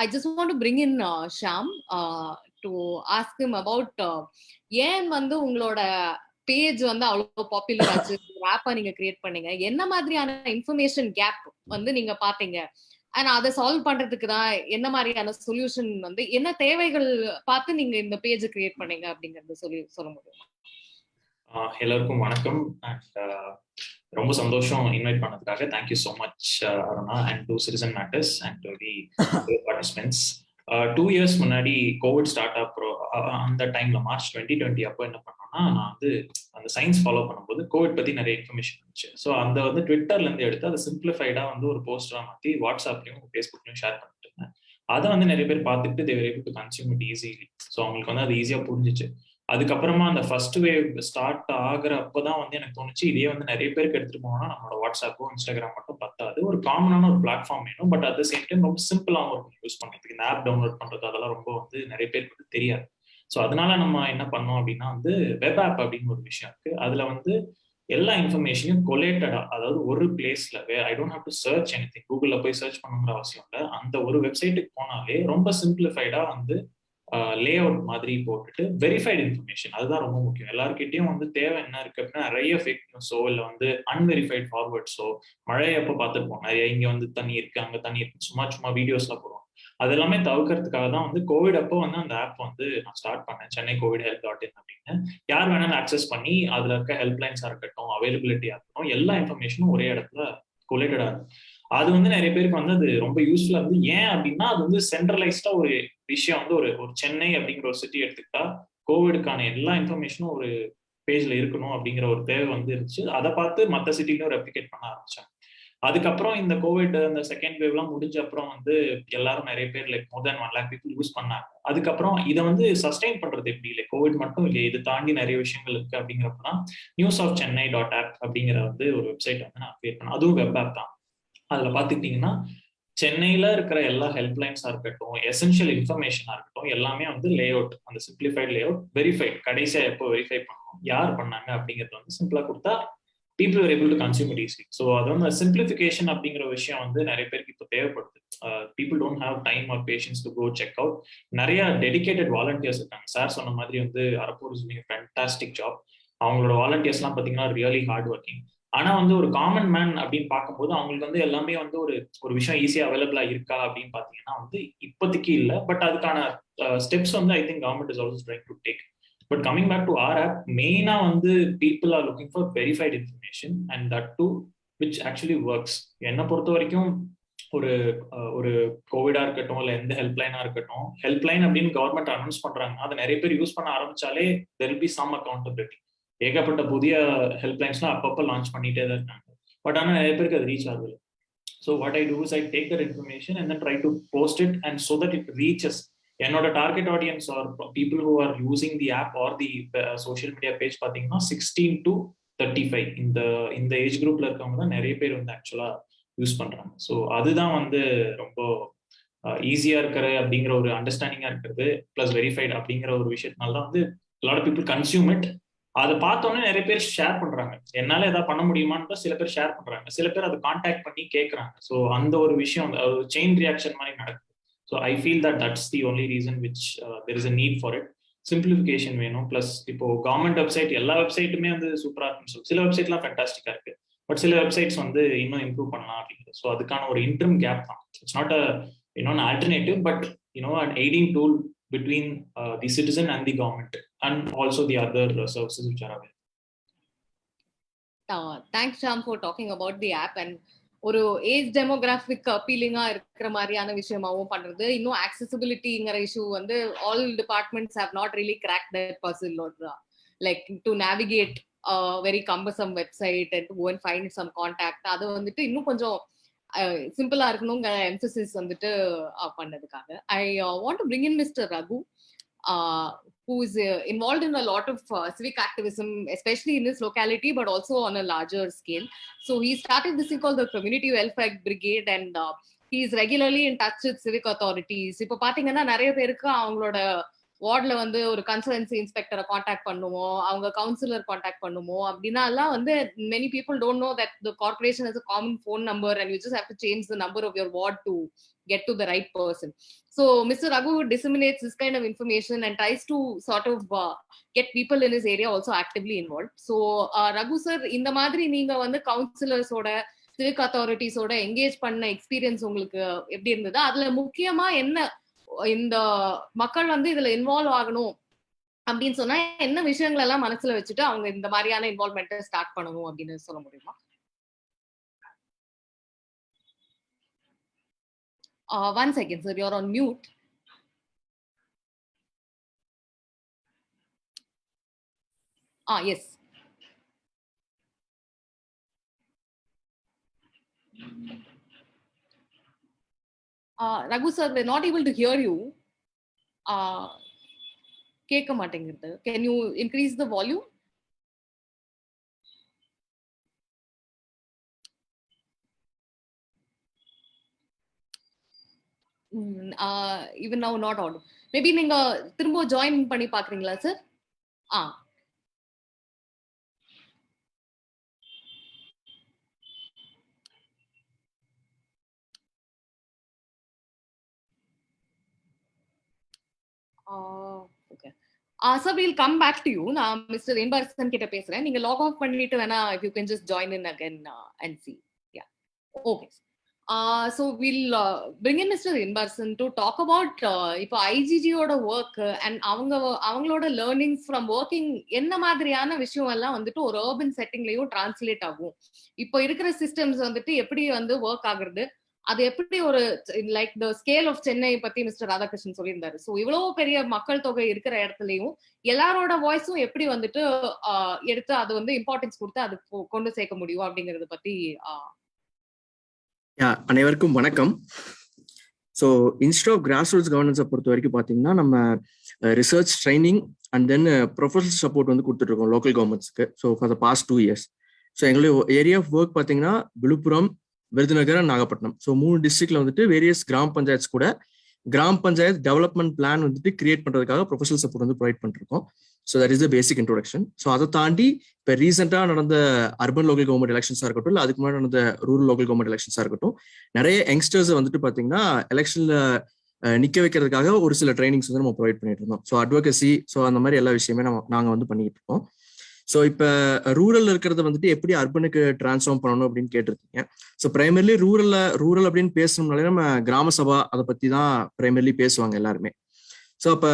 I just want to bring in Shyam to ask him about ஏன் வந்து உங்களோட பேஜ் வந்து அவ்வளவு பாப்புலர் ஆச்சு, ஆப்பா நீங்க கிரியேட் பண்ணீங்க, என்ன மாதிரியான இன்ஃபர்மேஷன் கேப் வந்து நீங்க பாத்தீங்க, அண்ட் அதை சால்வ் பண்றதுக்கு தான் என்ன மாதிரியான சொல்யூஷன் வந்து என்ன தேவைகள் பார்த்து நீங்க இந்த பேஜ் கிரியேட் பண்ணீங்க அப்படிங்கறத சொல்ல முடியும்? எல்லாருக்கும் வணக்கம். ரொம்ப சந்தோஷம் இன்வைட் பண்ணதுக்காக. Thank you so much Aruna and to citizen matters and to the participants. 2 years முன்னாடி கோவிட் ஸ்டார்ட் அந்த டைம்ல March 2020 அப்போ என்ன பண்ணோம்னா, நான் வந்து அந்த சயின்ஸ் ஃபாலோ பண்ணும்போது கோவிட் பத்தி நிறைய இன்ஃபர்மேஷன் இருந்துச்சு. ஸோ அந்த வந்து ட்விட்டர்ல இருந்து எடுத்து அதை சிம்பிளிஃபைடா வந்து ஒரு போஸ்டரா மாற்றி வாட்ஸ்அப்லயும் ஃபேஸ்புக்லயும் ஷேர் பண்ணிட்டு இருந்தேன். அதை வந்து நிறைய பேர் பார்த்துட்டு they were able to consume it easily. So அவங்களுக்கு வந்து அது ஈஸியா புரிஞ்சிச்சு. அதுக்கப்புறமா அந்த ஃபர்ஸ்ட் வேவ் ஸ்டார்ட் ஆகுற அப்போதான் வந்து எனக்கு தோணுச்சு, இதே வந்து நிறைய பேருக்கு எடுத்துட்டு போனோம்னா நம்மளோட வாட்ஸ்அப்போ இன்ஸ்டாகிராம் மட்டும் பத்தாது, ஒரு காமனான ஒரு பிளாட்ஃபார்ம் வேணும். But at the same time ரொம்ப சிம்பிளாகவும் இருக்கும் யூஸ் பண்றதுக்கு. இந்த ஆப் டவுன்லோட் பண்றது அதெல்லாம் ரொம்ப வந்து நிறைய பேருக்கு தெரியாது. ஸோ அதனால நம்ம என்ன பண்ணோம் அப்படின்னா வந்து வெப் ஆப் அப்படின்னு ஒரு விஷயம் இருக்கு. அதுல வந்து எல்லா இன்ஃபர்மேஷனையும் கொலேட்டடா, அதாவது ஒரு பிளேஸ்ல I don't have to search anything, கூகுள்ல போய் சர்ச் பண்ணுங்கிற அவசியம் இல்லை. அந்த ஒரு வெப்சைட்டுக்கு போனாலே ரொம்ப சிம்பிளிஃபைடா வந்து லே அவுட் மாதிரி போட்டுட்டு வெரிஃபைடு இன்ஃபர்மேஷன், அதுதான் ரொம்ப முக்கியம். எல்லாருக்கிட்டையும் வந்து தேவை என்ன இருக்கு அப்படின்னா, நிறைய ஃபேக் நியூஸோ இல்லை வந்து அன்வெரிஃபைட் ஃபார்வர்ட்ஸோ, மழை அப்போ பார்த்துருப்போம் நிறைய, இங்க வந்து தண்ணி இருக்கு அங்க தண்ணி இருக்கு சும்மா வீடியோஸ்லாம் போடுவோம். அது எல்லாமே தவிர்க்கிறதுக்காக தான் வந்து கோவிட் அப்போ வந்து அந்த ஆப் வந்து நான் ஸ்டார்ட் பண்ணேன், சென்னை கோவிட் ஹெல்ப்.in அப்படின்னு. யார் வேணாலும் ஆக்சஸ் பண்ணி அதுல இருக்க ஹெல்ப்லைன்ஸா இருக்கட்டும், அவைலபிலிட்டியா இருக்கட்டும், எல்லா இன்ஃபர்மேஷனும் ஒரே இடத்துல கொலேட்டடா இருக்கும். அது வந்து நிறைய பேருக்கு வந்து அது ரொம்ப யூஸ்ஃபுல்லா இருந்து. ஏன் அப்படின்னா அது வந்து சென்ட்ரலைஸ்டா ஒரு விஷயம் வந்து ஒரு சென்னை அப்படிங்கிற ஒரு சிட்டி எடுத்துக்கிட்டா கோவிடுக்கான எல்லா இன்ஃபர்மேஷனும் ஒரு பேஜ்ல இருக்கணும் அப்படிங்கிற ஒரு தேவை வந்து இருந்துச்சு. அதை பார்த்து மற்ற சிட்டிலையும் ரெப்ளிகேட் பண்ண ஆரம்பிச்சாங்க. அதுக்கப்புறம் இந்த கோவிட் இந்த செகண்ட் வேவ்லாம் முடிஞ்ச அப்புறம் வந்து எல்லாரும் நிறைய பேர் லைக் மோர் தென் 1 lakh people யூஸ் பண்ணாங்க. அதுக்கப்புறம் இதை வந்து சஸ்டைன் பண்றது எப்படி, இல்லை கோவிட் மட்டும் இல்லை இது தாண்டி நிறைய விஷயங்கள் இருக்கு அப்படிங்கிறப்பதான் news of Chennai dot app அப்படிங்கிற வந்து ஒரு வெப்சைட் வந்து நான் கிரியேட் பண்ணேன். அதுவும் வெப் ஆப் தான். அதுல பாத்துக்கிட்டீங்கன்னா சென்னையில இருக்கிற எல்லா ஹெல்ப்லைன்ஸா இருக்கட்டும், எசென்ஷியல் இன்ஃபர்மேஷனா இருக்கட்டும், எல்லாமே வந்து லே அவுட், அந்த சிம்பிளிஃபைட் லே அவுட், வெரிஃபைட், கடைசியா எப்போ வெரிஃபை பண்ணணும், யார் பண்ணாங்க அப்படிங்கிறது வந்து சிம்பிளா கொடுத்தா people were able to consume it easily. So அது வந்து சிம்பிளிஃபிகேஷன் அப்படிங்கிற விஷயம் வந்து நிறைய பேருக்கு இப்போ தேவைப்படுது. people don't have time or patience to go check out. நிறைய டெடிகேட்டட் வாலண்டியர்ஸ் இருக்காங்க. சார் சொன்ன மாதிரி வந்து அரப்பூர் இஸ் டூயிங் ஃபேண்டாஸ்டிக் ஜாப். அவங்களோட வாலண்டியர்ஸ்லாம் பார்த்தீங்கன்னா ரியலி ஹார்ட் ஒர்க்கிங். ஆனா வந்து ஒரு காமன் மேன் அப்படின்னு பார்க்கும்போது அவங்களுக்கு வந்து எல்லாமே வந்து ஒரு விஷயம் ஈஸியா அவைலபிளா இருக்கா அப்படின்னு பாத்தீங்கன்னா வந்து இப்போதைக்கு இல்லை. பட் அதுக்கான ஸ்டெப்ஸ் வந்து I think government is also trying to take. But coming back to our app, மெயினா வந்து people are looking for verified information and that to which actually works. என்னை பொறுத்த வரைக்கும் ஒரு கோவிடா இருக்கட்டும், இல்லை எந்த ஹெல்ப்லைனா இருக்கட்டும், ஹெல்ப்லைன் அப்படின்னு கவர்மெண்ட் அனௌன்ஸ் பண்றாங்க, அதை நிறைய பேர் யூஸ் பண்ண ஆரம்பிச்சாலே there will be some accountability. ஏகப்பட்ட புதிய ஹெல்ப்லைன்ஸ்லாம் அப்பப்போ லான்ச் பண்ணிட்டே தான் இருக்காங்க. பட் ஆனால் நிறைய பேருக்கு அது ரீச் ஆகுது. So what I do is I take that information and then try to post it and so that it reaches என்னோட target audience or people who are using the app or the social media page பார்த்தீங்கன்னா 16 to 35 இந்த ஏஜ் குரூப்ல இருக்கவங்க தான் நிறைய பேர் வந்து ஆக்சுவலா யூஸ் பண்றாங்க. ஸோ அதுதான் வந்து ரொம்ப ஈஸியா இருக்கிற அப்படிங்கிற ஒரு அண்டர்ஸ்டாண்டிங்கா இருக்கிறது பிளஸ் வெரிஃபைட் அப்படிங்கிற ஒரு விஷயத்தினால தான் வந்து lot of people consume it. அதை பார்த்தோன்னே நிறைய பேர் ஷேர் பண்றாங்க. என்னால ஏதாவது பண்ண முடியுமான்னு சில பேர் ஷேர் பண்றாங்க, சில பேர் அதை கான்டாக்ட் பண்ணி கேட்கறாங்க. ஸோ அந்த ஒரு விஷயம் செயின் ரியாக்ஷன் மாதிரி நடக்குது. So I feel that's the only reason which there is a need for it. Simplification வேணும். பிளஸ் இப்போ கவர்மெண்ட் வெப்சைட் எல்லா வெப்சைட்டுமே வந்து சூப்பரா இருக்குன்னு சொல்லி சில வெப்சைட்லாம் ஃபேண்டாஸ்டிக்கா இருக்கு. பட் சில வெப்சைட்ஸ் வந்து இன்னும் இம்ப்ரூவ் பண்ணலாம் அப்படிங்கிறது. ஸோ அதுக்கான ஒரு இன்டர்ம் கேப் தான். It's not an alternative, but an aiding tool between the citizen and the government and also the other services which are available. Thanks Shyam for talking about the app and ஒரு ஏஜ் டெமோகிராஃபிக் அப்பீலிங்கா இருக்கிற மாதிரியான விஷயமாவும் பண்றது. இன்னும் ஆக்சசிபிலிட்டிங்கிற இஷ்யூ வந்து all departments have not really crack that puzzle or like to navigate a very cumbersome website and to go and find some contact. அது வந்துட்டு இன்னும் கொஞ்சம் சிம்பிளா இருக்கணுங்கிற எம்ஃபசிஸ் வந்துட்டு பண்ணதுக்காக I want to bring in mister Raghu, who is involved in a lot of civic activism, especially in this locality, but also on a larger scale. So he started this thing called the Community Welfare Brigade, and he is regularly in touch with civic authorities. இப்போ பாத்தீங்கன்னா நிறைய பேருக்கு அவங்களோட வார்ட்ல வந்து ஒரு கன்சர்வன்சி இன்ஸ்பெக்டரை காண்டாக்ட் பண்ணுவோம், அவங்க கவுன்சிலர் காண்டாக்ட் பண்ணுவோம் அப்படின்னா எல்லாம் வந்து many people don't know that the corporation has a common phone number and you just have to change the number of your ward to get to the right person. So Mr. Raghu disseminates this kind of information and tries to sort of get people in his area also actively involved. So Raghu sir, இந்த மாதிரி நீங்க வந்து கவுன்சிலர்ஸோட சிவிக் அத்தாரிட்டிஸோட என்கேஜ் பண்ண எக்ஸ்பீரியன்ஸ் உங்களுக்கு எப்படி இருந்தது? அதுல முக்கியமா என்ன இந்த மக்கள் வந்து இதுல இன்வால்வ் ஆகணும் அப்படின்னு சொன்னா என்ன விஷயங்கள் எல்லாம் மனசுல வச்சுட்டு அவங்க இந்த மாதிரியான இன்வால்வ்மெண்ட் ஸ்டார்ட் பண்ணணும் அப்படின்னு சொல்ல முடியுமா? One second, sir. You're on mute. Yes. Raghu sir, we're not able to hear you. கேட்க மாட்டேங்குது. Can you increase the volume? Even now not audible. Maybe நீங்க திரும்ப ஜாயின் பண்ணி பாக்குறீங்களா sir? Okay. Sir, we'll come back to you. நான் Mr. Inbarsan கிட்ட பேசுறேன். நீங்க லாக் ஆஃப் பண்ணிட்டு வேணா if you can just join in again and see. Yeah. Okay. So we'll bring in Mr. Inbarsan to talk about இப்போ ஐஜிஜியோட ஒர்க் அண்ட் அவங்களோட லேர்னிங்ஸ் ஃப்ரம் ஒர்க்கிங் என்ன மாதிரியான விஷயம் எல்லாம் வந்துட்டு ஒரு அர்பன் செட்டிங்லயும் டிரான்ஸ்லேட் ஆகும். இப்போ இருக்கிற சிஸ்டம்ஸ் வந்துட்டு எப்படி வந்து ஒர்க் ஆகுறது, அது எப்படி ஒரு like the scale of Chennai பத்தி மிஸ்டர் ராதாகிருஷ்ணன் சொல்லியிருந்தாரு. ஸோ இவ்வளவு பெரிய மக்கள் தொகை இருக்கிற இடத்துலயும் எல்லாரோட வாய்ஸும் எப்படி வந்துட்டு எடுத்து அது வந்து இம்பார்ட்டன்ஸ் கொடுத்து அது கொண்டு சேர்க்க முடியும் அப்படிங்கறத பத்தி அனைவருக்கும் வணக்கம். So institute of grass roots கவர்னன்ஸை பொறுத்த வரைக்கும் பார்த்தீங்கன்னா நம்ம research training and then professional support வந்து கொடுத்துட்ருக்கோம் லோக்கல் கவர்மெண்ட்ஸ்க்கு. So for the past 2 years. So எங்களுடைய ஏரியா ஆஃப் ஒர்க் பார்த்தீங்கன்னா விழுப்புரம், விருதுநகர், நாகப்பட்டினம். ஸோ 3 டிஸ்ட்ரிக்ட்ல வந்துட்டு வேரியஸ் கிராம பஞ்சாயத்து கூட கிராம பஞ்சாயத்து டெவலப்மெண்ட் பிளான் வந்துட்டு கிரியேட் பண்ணுறதுக்காக ப்ரொஃபஷனல் சப்போர்ட் வந்து ப்ரொவைட் பண்ணிருக்கோம். So that is the basic introduction. So அதை தாண்டி இப்போ ரீசெண்டாக நடந்த அர்பன் லோக்கல் கவர்மெண்ட் எலெக்ஷன்ஸாக இருக்கட்டும், இல்லை அதுக்கு முன்னாடி நடந்த ரூரல் லோக்கல் கவர்மெண்ட் எலெக்ஷன்ஸாக இருக்கட்டும், நிறைய யங்ஸ்டர்ஸ் வந்துட்டு பார்த்தீங்கன்னா எலெக்ஷனில் நிற்க வைக்கிறதுக்காக ஒரு சில ட்ரைனிங்ஸ் வந்து நம்ம ப்ரொவைட் பண்ணிட்டு இருந்தோம். ஸோ அட்வொகசி, ஸோ அந்த மாதிரி எல்லா விஷயமே நாங்கள் வந்து பண்ணிக்கிட்டு இருக்கோம். ஸோ இப்போ ரூரல் இருக்கிறத வந்துட்டு எப்படி அர்பனுக்கு டிரான்ஸ்ஃபார்ம் பண்ணணும் அப்படின்னு கேட்டிருக்கீங்க. ஸோ பிரைமர்லி ரூரல் அப்படின்னு பேசணும்னாலே நம்ம கிராம சபா அதை பற்றி தான் பிரைமர்லி பேசுவாங்க எல்லாருமே. ஸோ அப்போ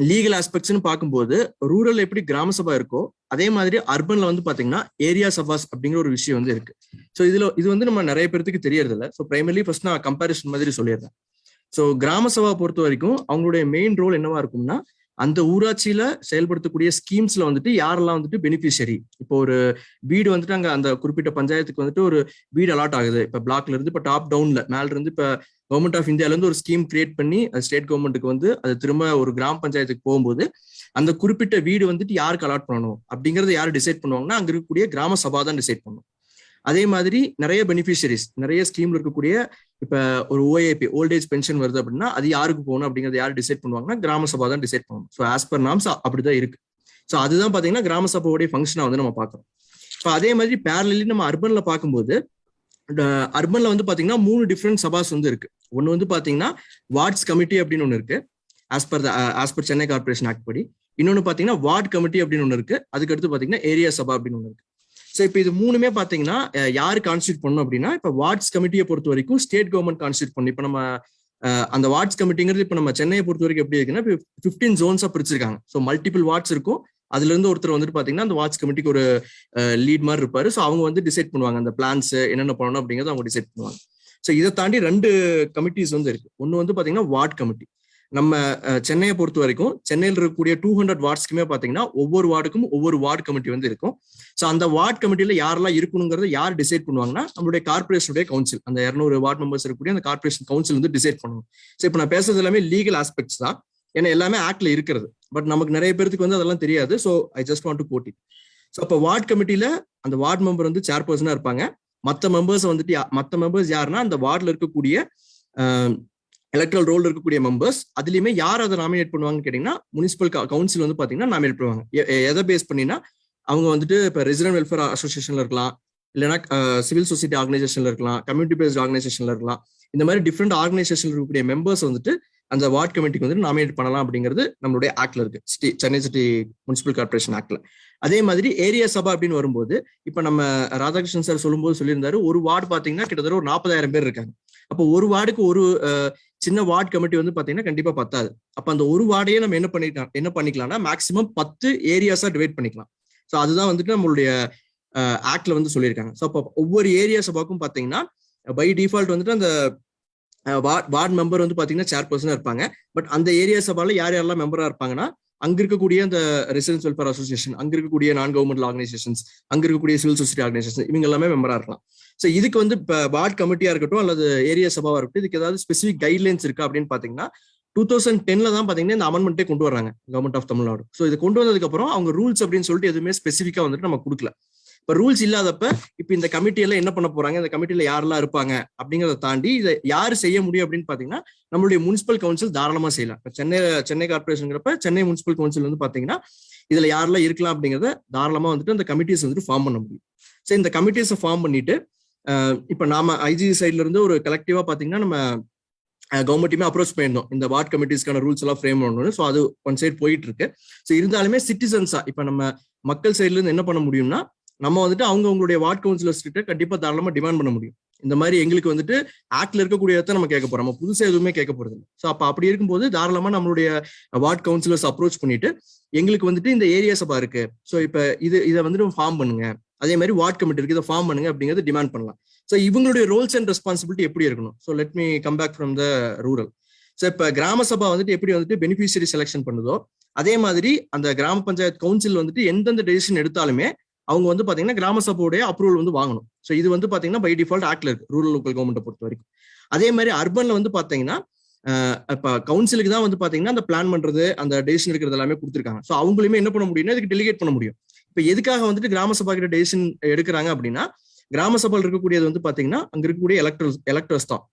லீகல் ஆஸ்பெக்ட்ஸ்னு பார்க்கும்போது ரூரல் எப்படி கிராம சபா இருக்கோ அதே மாதிரி அர்பன்ல வந்து பாத்தீங்கன்னா ஏரியா சபாஸ் அப்படிங்கிற ஒரு விஷயம் வந்து இருக்கு. ஸோ இது வந்து நம்ம நிறைய பேருக்கு தெரியறது இல்லை. ஸோ பிரைமர்லி ஃபர்ஸ்ட் நான் கம்பேரிசன் மாதிரி சொல்லிடுறேன். ஸோ கிராம சபா பொறுத்த வரைக்கும் அவங்களுடைய மெயின் ரோல் என்னவா இருக்கும்னா அந்த ஊராட்சியில செயல்படுத்தக்கூடிய ஸ்கீம்ஸ்ல வந்துட்டு யாரெல்லாம் வந்துட்டு பெனிஃபிஷியரி. இப்போ ஒரு வீடு வந்துட்டு அங்க அந்த குறிப்பிட்ட பஞ்சாயத்துக்கு வந்துட்டு ஒரு வீடு அலாட் ஆகுது. இப்போ பிளாக்ல இருந்து இப்போ டாப் டவுன்ல மேல இருந்து இப்போ கவர்மெண்ட் ஆஃப் இந்தியால இருந்து ஒரு ஸ்கீம் கிரியேட் பண்ணி அது ஸ்டேட் கவர்மெண்ட்டுக்கு வந்து அது திரும்ப ஒரு கிராம பஞ்சாயத்துக்கு போகும்போது அந்த குறிப்பிட்ட வீடு வந்துட்டு யாருக்கு அலாட் பண்ணணும் அப்படிங்கறத யாரு டிசைட் பண்ணுவாங்கன்னா அங்க இருக்கக்கூடிய கிராம சபா தான் டிசைட் பண்ணும். அதே மாதிரி நிறைய பெனிஃபிஷரிஸ் நிறைய ஸ்கீம்ல இருக்கக்கூடிய இப்ப ஒரு ஓஏபி ஓல்ட் ஏஜ் பென்ஷன் வருது அப்படின்னா அது யாருக்கு போகணும் அப்படிங்கறத யாரு டிசைட் பண்ணுவாங்கன்னா கிராம சபா தான் டிசைட் பண்ணணும். ஸோ ஆஸ் பர் நாம்ஸ் அப்படிதான் இருக்கு. ஸோ அதுதான் பாத்தீங்கன்னா கிராம சபாவுடைய ஃபங்க்ஷனை வந்து நம்ம பார்க்கறோம். இப்போ அதே மாதிரி பேரலி நம்ம அர்பன்ல பார்க்கும்போது அர்பன்ல வந்து பாத்தீங்கன்னா 3 டிஃப்ரெண்ட் சபாஸ் வந்து இருக்கு. ஒன்னு வந்து பாத்தீங்கன்னா வார்ட்ஸ் கமிட்டி அப்படின்னு ஒண்ணு இருக்கு as per Chennai corporation act படி. இன்னொன்னு பாத்தீங்கன்னா வார்டு கமிட்டி அப்படின்னு ஒண்ணு இருக்கு. அதுக்கடுத்து பாத்தீங்கன்னா ஏரியா சபா அப்படின்னு ஒண்ணு இருக்கு. ஸோ இப்போ இது மூணுமே பாத்தீங்கன்னா யாரு கான்ஸ்டியூட் பண்ணணும் அப்படின்னா இப்போ வார்ட்ஸ் கமிட்டியை பொறுத்த வரைக்கும் ஸ்டேட் கவர்மெண்ட் கான்ஸ்டியூட் பண்ணி இப்போ நம்ம அந்த வார்ட்ஸ் கமிட்டிங்கிறது இப்போ நம்ம சென்னையை பொறுத்த வரைக்கும் எப்படி இருக்குன்னா 15 ஜோன்ஸா பிரிச்சிருக்காங்க. ஸோ மல்டிபிள் வார்ட்ஸ் இருக்கும். அதுல இருந்து ஒருத்தர் வந்துட்டு பாத்தீங்கன்னா அந்த வார்ட்ஸ் கமிட்டிக்கு ஒரு லீட் மாதிரி இருப்பாரு. ஸோ அவங்க வந்து டிசைட் பண்ணுவாங்க அந்த பிளான்ஸ் என்னென்ன பண்ணணும் அப்படிங்கறத அவங்க டிசைட் பண்ணுவாங்க. ஸோ இதை தாண்டி 2 கமிட்டிஸ் வந்து இருக்கு. ஒன்னு வந்து பாத்தீங்கன்னா வார்டு கமிட்டி. நம்ம சென்னையை பொறுத்த வரைக்கும் சென்னையில் இருக்கக்கூடிய 200 வார்ட்ஸ்க்குமே பாத்தீங்கன்னா ஒவ்வொரு வார்டுக்கும் ஒவ்வொரு வார்டு கமிட்டி வந்து இருக்கும். ஸோ அந்த வார்டு கமிட்டியில யாரெல்லாம் இருக்கணுங்கிறத யார் டிசைட் பண்ணுவாங்கன்னா நம்மளுடைய கார்பரேஷனுடைய கவுன்சில், அந்த 200 வார்டு மெம்பர்ஸ் இருக்கக்கூடிய அந்த கார்பரேஷன் கவுன்சில் வந்து டிசைட் பண்ணுவோம். ஸோ இப்போ நான் பேசுறது எல்லாமே லீகல் ஆஸ்பெக்ட்ஸ் தான், ஏன்னா எல்லாமே ஆக்ட்ல இருக்கிறது. பட் நமக்கு நிறைய பேருக்கு வந்து அதெல்லாம் தெரியாது. So I just want to quote it. So அப்போ வார்டு கமிட்டியில அந்த வார்டு மெம்பர் வந்து சேர்பர்சனா இருப்பாங்க. மற்ற மெம்பர்ஸ் யாருன்னா அந்த வார்டுல இருக்கக்கூடிய எலக்ட்ரல் ரோல் இருக்கக்கூடிய மெம்பர்ஸ். அதுலயுமே யார் அதை நாமினேட் பண்ணுவாங்கன்னு கேட்டீங்கன்னா முனிசிபல் கவுன்சில் வந்து பாத்தீங்கன்னா நாமினேட் பண்ணுவாங்க. எதை பேஸ் பண்ணினா அவங்க வந்துட்டு இப்போ ரெசிடென்ட் வெல்ஃபேர் அசோசியேஷன்ல இருக்கலாம், இல்லைன்னா சிவில் சொசைட்டி ஆர்கனைசேஷன்ல இருக்கலாம், கம்யூனிட்டி பேஸ்ட் ஆர்கனைசேஷன்ல இருக்கலாம். இந்த மாதிரி டிஃப்ரெண்ட் ஆர்கனைசேஷன்ல இருக்கக்கூடிய மெம்பர்ஸ் வந்துட்டு அந்த வார்டு கமிட்டிக்கு வந்து நாமினேட் பண்ணலாம் அப்படிங்கிறது நம்மளுடைய ஆக்ட்ல இருக்கு, சென்னை சிட்டி முனிசிபல் கார்பரேஷன் ஆக்ட்ல. அதே மாதிரி ஏரியா சபா அப்படின்னு வரும்போது இப்ப நம்ம ராதாகிருஷ்ணன் சார் சொல்லும்போது சொல்லியிருந்தாரு ஒரு வார்டு பாத்தீங்கன்னா கிட்டத்தட்ட ஒரு 40,000 பேர் இருக்காங்க. அப்போ ஒரு வார்டுக்கு ஒரு சின்ன வார்டு கமிட்டி வந்து பாத்தீங்கன்னா கண்டிப்பா பத்தாது. அப்ப அந்த ஒரு வார்டையே நம்ம என்ன பண்ணிக்கலாம்னா மேக்சிமம் 10 ஏரியாஸா டிவைட் பண்ணிக்கலாம். ஸோ அதுதான் வந்துட்டு நம்மளுடைய ஆக்ட்ல வந்து சொல்லியிருக்காங்க. ஸோ அப்போ ஒவ்வொரு ஏரியா சபாக்கும் பாத்தீங்கன்னா பை டிஃபால்ட் வந்துட்டு அந்த வார்டு மெம்பர் வந்து பாத்தீங்கன்னா சேர்பர்சனா இருப்பாங்க. பட் அந்த ஏரியா சபால யாரெல்லாம் மெம்பரா இருப்பாங்கன்னா அங்க இருக்கக்கூடிய அந்த ரெசிடென்ஸ் வெல்ஃபேர் அசோசியேஷன், அங்க இருக்கக்கூடிய நான் கவர்மெண்ட் ஆர்கனைசேஷன்ஸ், அங்க இருக்கக்கூடிய சிவில் சொசைட்டி ஆர்கனைசேஷன், இவங்க எல்லாமே மெம்பரா இருக்கலாம். ஸோ இதுக்கு வந்து இப்போ வார்டு கமிட்டியா இருக்கட்டும் அல்லது ஏரியா சபாவா இருக்கட்டும் இதுக்கு ஏதாவது ஸ்பெசிபிக் கைட்லைன்ஸ் இருக்கா அப்படின்னு பாத்தீங்கன்னா 2010ல தான் பாத்தீங்கன்னா இந்த அமெண்ட்மெண்ட்டே கொண்டு வராங்க கவர்மெண்ட் ஆஃப் தமிழ்நாடு. ஸோ இது கொண்டு வந்ததுக்கு அப்புறம் அவங்க ரூல்ஸ் அப்படின்னு சொல்லிட்டு எதுவுமே ஸ்பெசிஃபிக்கா வந்துட்டு நம்ம கொடுக்கல. இப்ப ரூல்ஸ் இல்லாதப்ப இப்ப இந்த கமிட்டி எல்லாம் என்ன பண்ண போறாங்க, இந்த கமிட்டியில யாரெல்லாம் இருப்பாங்க அப்படிங்கறத தாண்டி இதை யாரு செய்ய முடியும் அப்படின்னு பாத்தீங்கன்னா நம்மளுடைய முனிசிபல் கவுன்சில் தாராளமா செய்யலாம். இப்ப சென்னை கார்பரேஷன்ங்கிறப்ப சென்னை முனிசிபல் கவுன்சில் வந்து பாத்தீங்கன்னா இதுல யாரெல்லாம் இருக்கலாம் அப்படிங்கறத தாராளமா வந்துட்டு அந்த கமிட்டிஸ் வந்துட்டு ஃபார்ம் பண்ண முடியும். ஸோ இந்த கமிட்டிஸை ஃபார்ம் பண்ணிட்டு இப்ப நாம ஐஜி சைட்ல இருந்து ஒரு கலெக்டிவா பாத்தீங்கன்னா நம்ம கவர்மெண்ட்டுமே அப்ரோச் பண்ணியிருந்தோம் இந்த வார்டு கமிட்டிஸ்க்கான ரூல்ஸ் எல்லாம் ஃப்ரேம் பண்ணணும். ஸோ அது ஒன் சைட் போயிட்டு இருக்கு. ஸோ இருந்தாலுமே சிட்டிசன்ஸா இப்ப நம்ம மக்கள் சைட்ல இருந்து என்ன பண்ண முடியும்னா நம்ம வந்துட்டு அவங்களுடைய வார்டு கவுன்சிலர்ஸ் கிட்ட கண்டிப்பா தாராளமா டிமாண்ட் பண்ண முடியும். இந்த மாதிரி எங்களுக்கு வந்துட்டு ஆக்ட்ல இருக்கக்கூடியதை நம்ம கேட்க போறோம், நம்ம புதுசா எதுவுமே கேட்க போறது இல்லை. ஸோ அப்ப அப்படி இருக்கும்போது தாராளமா நம்மளுடைய வார்டு கவுன்சிலர்ஸ் அப்ரோச் பண்ணிட்டு எங்களுக்கு வந்துட்டு இந்த ஏரியா சபா இருக்கு, ஸோ இப்ப இதை வந்துட்டு ஃபார்ம் பண்ணுங்க, அதே மாதிரி வார்டு கமிட்டி இருக்கு இதை ஃபார்ம் பண்ணுங்க அப்படிங்கிறது டிமாண்ட் பண்ணலாம். ஸோ இவங்களுடைய ரோல்ஸ் அண்ட் ரெஸ்பான்சிபிலிட்டி எப்படி இருக்கணும். So let me come back from the rural. So இப்ப கிராம சபா வந்துட்டு எப்படி வந்துட்டு பெனிஃபிஷியரி செலெக்ஷன் பண்ணுதோ அதே மாதிரி அந்த கிராம பஞ்சாயத்து கவுன்சில் வந்துட்டு எந்தெந்த டெசிஷன் எடுத்தாலுமே அவங்க வந்து பாத்தீங்கன்னா கிராம சபையுடைய அப்ரூவல் வந்து வாங்கணும். ஸோ இது வந்து பாத்தீங்கன்னா பை டிஃபால்ட் ஆக்ட்ல இருக்கு ரூரல் லோக்கல் கவர்மெண்ட்டை பொறுத்த வரைக்கும். அதே மாதிரி அர்பன்ல வந்து பாத்தீங்கன்னா இப்ப கவுன்சிலுக்கு தான் வந்து பாத்தீங்கன்னா அந்த பிளான் பண்றது அந்த டெசிஷன் எடுக்கிறது எல்லாமே கொடுத்துருக்காங்க. ஸோ அவங்களுமே என்ன பண்ண முடியும்னா இதுக்கு டெலிகேட் பண்ண முடியும். இப்ப எதுக்காக வந்துட்டு கிராம சபா கிட்ட டெசிஷன் எடுக்கிறாங்க அப்படின்னா, கிராம சபையில் இருக்கக்கூடியது வந்து பாத்தீங்கன்னா அங்க இருக்கக்கூடிய எலக்டர்ஸ் தான்.